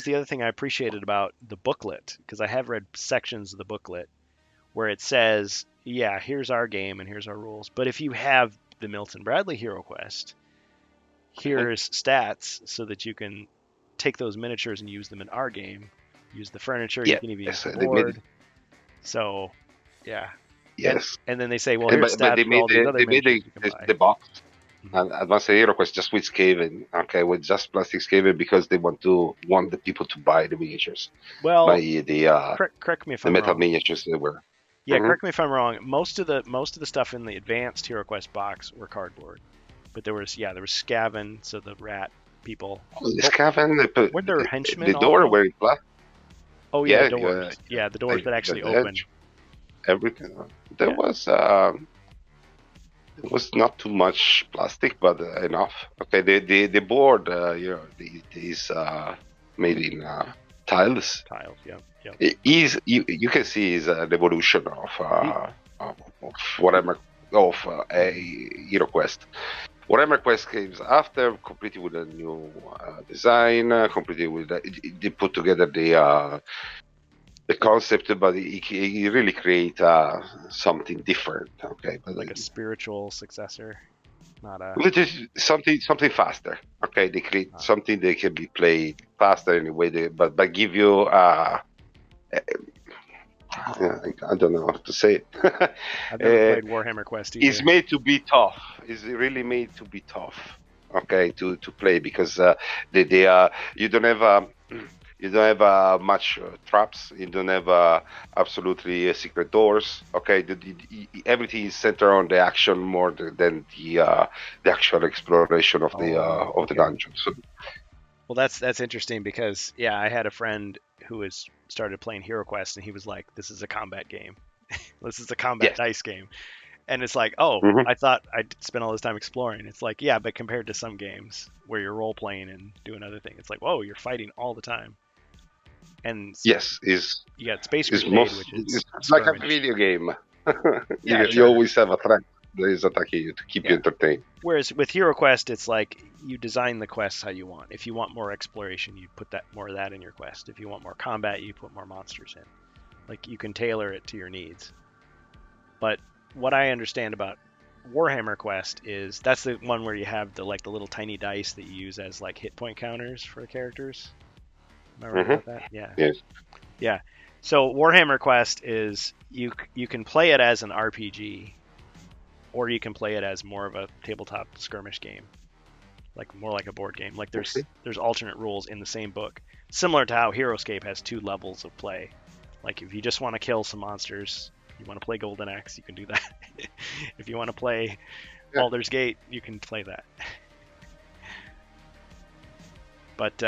the other thing I appreciated about the booklet, because I have read sections of the booklet, where it says, yeah, here's our game and here's our rules. But if you have the Milton Bradley Hero Quest, here's stats so that you can take those miniatures and use them in our game. Use the furniture, you Yeah, can even use yes, the they made it. board. So, yeah. And Yes, and then they say, well, here's but stats for all these other they made miniatures you can buy. the box Mhm. and Advanced Hero Quest just with Skaven, okay, with just plastic Skaven because they want the people to buy the miniatures, buy Well, correct me if the I'm metal wrong. miniatures they were. Yeah, Hmm. correct me if I'm wrong. Most of the stuff in the advanced Hero Quest box were cardboard, but there was Skaven, so the rat people. The Oh, Skaven, were there henchmen the door also? were in plastic. Oh yeah, Yeah, doors. Yeah, the doors that you got actually the open. edge, everything. There Yeah. was it was not too much plastic, but enough. Okay, the board, is made in tiles. Tiles. Yep. Yep. It is you can see is an evolution The, of whatever of a Hero Quest. Whatever Quest came after, completely with a new design, completely with they put together the concept, but it really create something different. Okay, but like a spiritual successor, not a. which is something faster. Okay, they create Uh, something that can be played faster in a way, but give you I don't know how to say it. I've never played Warhammer Quest It's either. made to be tough. It's really made to be tough. Okay, to play because they you don't have you don't have much traps. You don't have absolutely secret doors. Okay, everything is centered on the action more than the actual exploration Oh, of the okay. dungeon. So Well, that's interesting because yeah, I had a friend who was started playing Hero Quest and he was like, "This is a combat game. This is a combat yes. dice game." And it's like, "Oh, Hmm. I thought I'd spend all this time exploring." It's like, "Yeah, but compared to some games where you're role playing and doing other things, it's like, whoa, you're fighting all the time." And Yes, you got Space is Crusade, most which it's is like a skirmish. video game. Yeah, You sure. always have a threat that is attacking you to keep you Yeah. entertained. Whereas with Hero Quest, it's like you design the quests how you want. If you want more exploration, you put that more of that in your quest. If you want more combat, you put more monsters in. Like you can tailor it to your needs. But what I understand about Warhammer Quest is that's the one where you have the little tiny dice that you use as like hit point counters for the characters. Am I right Hmm. about that? Yeah. Yes. Yeah. So Warhammer Quest is you can play it as an RPG or you can play it as more of a tabletop skirmish game, like more like a board game. Like there's alternate rules in the same book, similar to how HeroScape has two levels of play. Like if you just want to kill some monsters, you want to play Golden Axe, you can do that. If you want to play Yeah. Baldur's Gate, you can play that. But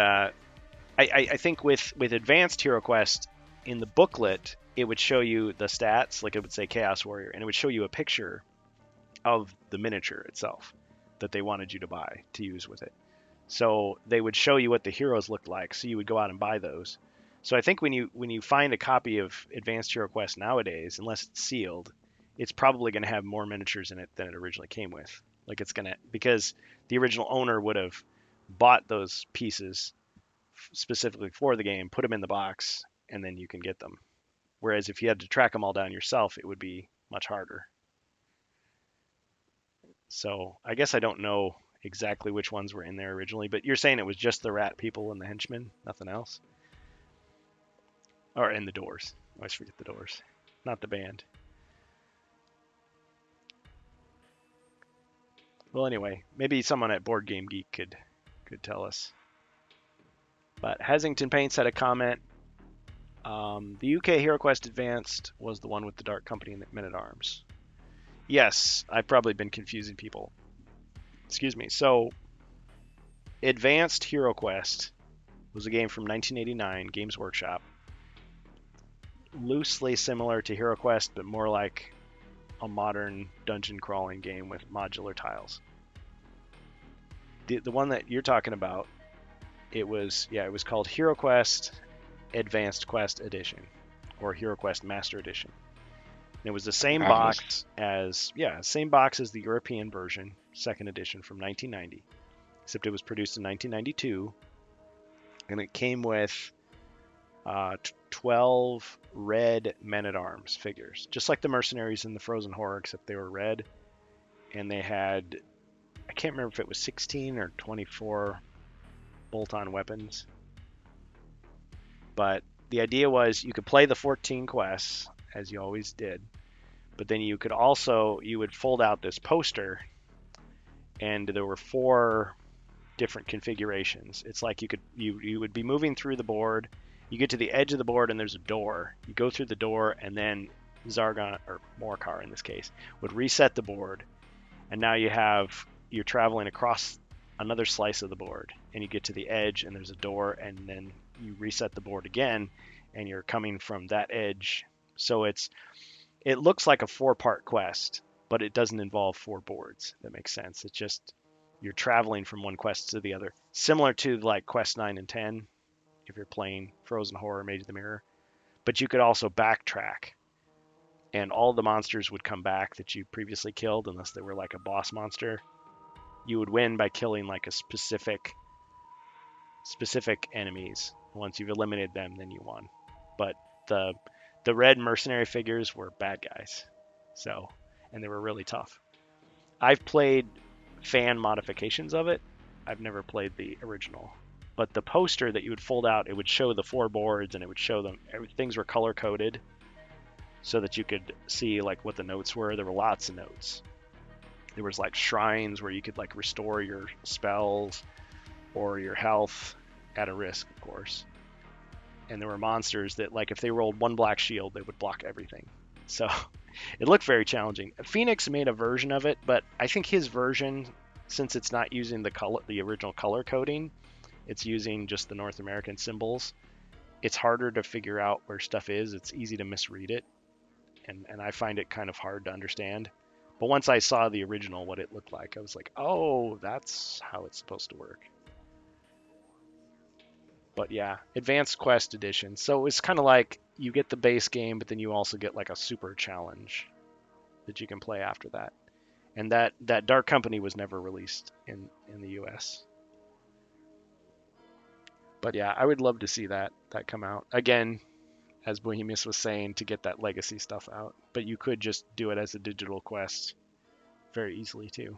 I think with Advanced Hero Quest in the booklet, it would show you the stats, like it would say Chaos Warrior, and it would show you a picture of the miniature itself that they wanted you to buy to use with it. So they would show you what the heroes looked like, so you would go out and buy those. So I think when you find a copy of Advanced Hero Quest nowadays, unless it's sealed, it's probably going to have more miniatures in it than it originally came with. Like it's gonna because the original owner would have bought those pieces specifically for the game, put them in the box, and then you can get them. Whereas if you had to track them all down yourself, it would be much harder. So I guess I don't know exactly which ones were in there originally, but you're saying it was just the rat people and the henchmen, nothing else? Or in the doors. I always forget the doors, not the band. Well, anyway, maybe someone at Board Game Geek could tell us. But Hasington Paints had a comment. The UK Hero Quest Advanced was the one with the Dark Company and the Men at Arms. Yes, I've probably been confusing people. Excuse me. So, Advanced Hero Quest was a game from 1989, Games Workshop, loosely similar to Hero Quest, but more like a modern dungeon crawling game with modular tiles. The one that you're talking about, it was called Hero Quest Advanced Quest Edition or Hero Quest Master Edition. And it was the same box as the European version, second edition from 1990, except it was produced in 1992, and it came with 12 red men-at-arms figures, just like the mercenaries in the Frozen Horror, except they were red, and they had, I can't remember if it was 16 or 24 bolt-on weapons, but the idea was you could play the 14 quests as you always did, but then you would fold out this poster, and there were 4 different configurations. It's like you would be moving through the board. You get to the edge of the board and there's a door. You go through the door, and then Zargon, or Morcar in this case, would reset the board, and now you're traveling across another slice of the board, and you get to the edge and there's a door, and then you reset the board again and you're coming from that edge. So it looks like a 4-part quest, but it doesn't involve 4 boards. That makes sense. It's just you're traveling from one quest to the other, similar to like quest 9 and 10 if you're playing Frozen Horror, Mage of the Mirror. But you could also backtrack, and all the monsters would come back that you previously killed, unless they were like a boss monster. You would win by killing like a specific enemies. Once you've eliminated them, then you won. But the red mercenary figures were bad guys, and they were really tough. I've played fan modifications of it. I've never played the original. But the poster that you would fold out, it would show the 4 boards, and it would show them, things were color coded so that you could see like what the notes were. There were lots of notes. There was like shrines where you could like restore your spells or your health at a risk, of course. And there were monsters that, like, if they rolled 1 black shield, they would block everything. So it looked very challenging. Phoenix made a version of it, but I think his version, since it's not using the original color coding, it's using just the North American symbols, it's harder to figure out where stuff is. It's easy to misread it, and I find it kind of hard to understand. But once I saw the original, what it looked like, I was like, oh, that's how it's supposed to work. But yeah, Advanced Quest Edition. So it's kind of like you get the base game, but then you also get like a super challenge that you can play after that. And that Dark Company was never released in the US. But yeah, I would love to see that come out. Again, as Bohemius was saying, to get that legacy stuff out. But you could just do it as a digital quest very easily too.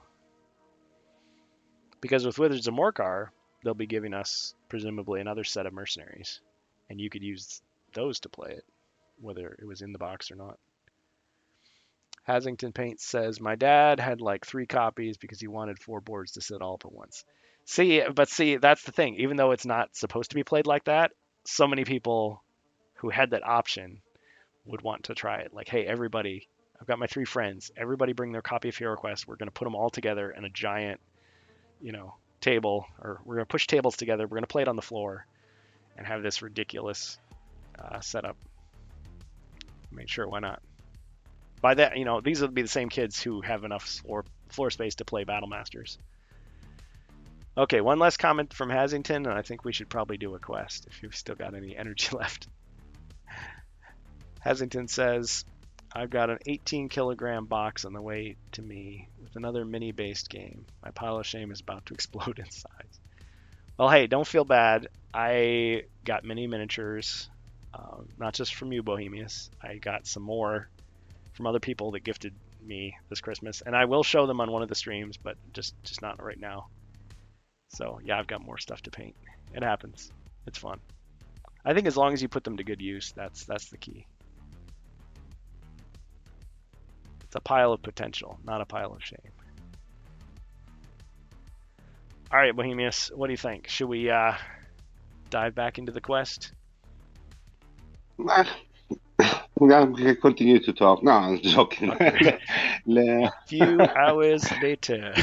Because with Wizards of Morcar, they'll be giving us presumably another set of mercenaries, and you could use those to play it, whether it was in the box or not. Hasington Paint says, my dad had like 3 copies because he wanted 4 boards to sit all up at once. See, that's the thing. Even though it's not supposed to be played like that, so many people who had that option would want to try it. Like, hey, everybody, I've got my 3 friends. Everybody bring their copy of Hero Quest. We're going to put them all together in a giant, table, or we're going to push tables together. We're going to play it on the floor and have this ridiculous setup. I mean, sure, why not? By that, these would be the same kids who have enough floor space to play Battle Masters. Okay, one last comment from Hasington, and I think we should probably do a quest if you've still got any energy left. Hasington says, I've got an 18-kilogram box on the way to me with another mini-based game. My pile of shame is about to explode in size. Well, hey, don't feel bad. I got mini miniatures, not just from you, Bohemius. I got some more from other people that gifted me this Christmas, and I will show them on one of the streams, but just not right now. So yeah, I've got more stuff to paint. It happens. It's fun. I think as long as you put them to good use, that's the key. It's a pile of potential, not a pile of shame. All right, Bohemius, what do you think? Should we dive back into the quest? We can continue to talk. No, I'm joking. Okay. Few hours later.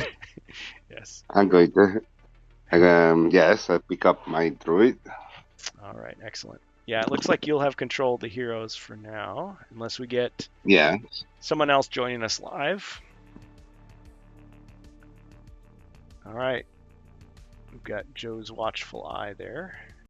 Yes. I'm going to. Yes, I pick up my druid. All right, excellent. Yeah, it looks like you'll have control of the heroes for now, unless we get someone else joining us live. All right. We've got Joe's watchful eye there.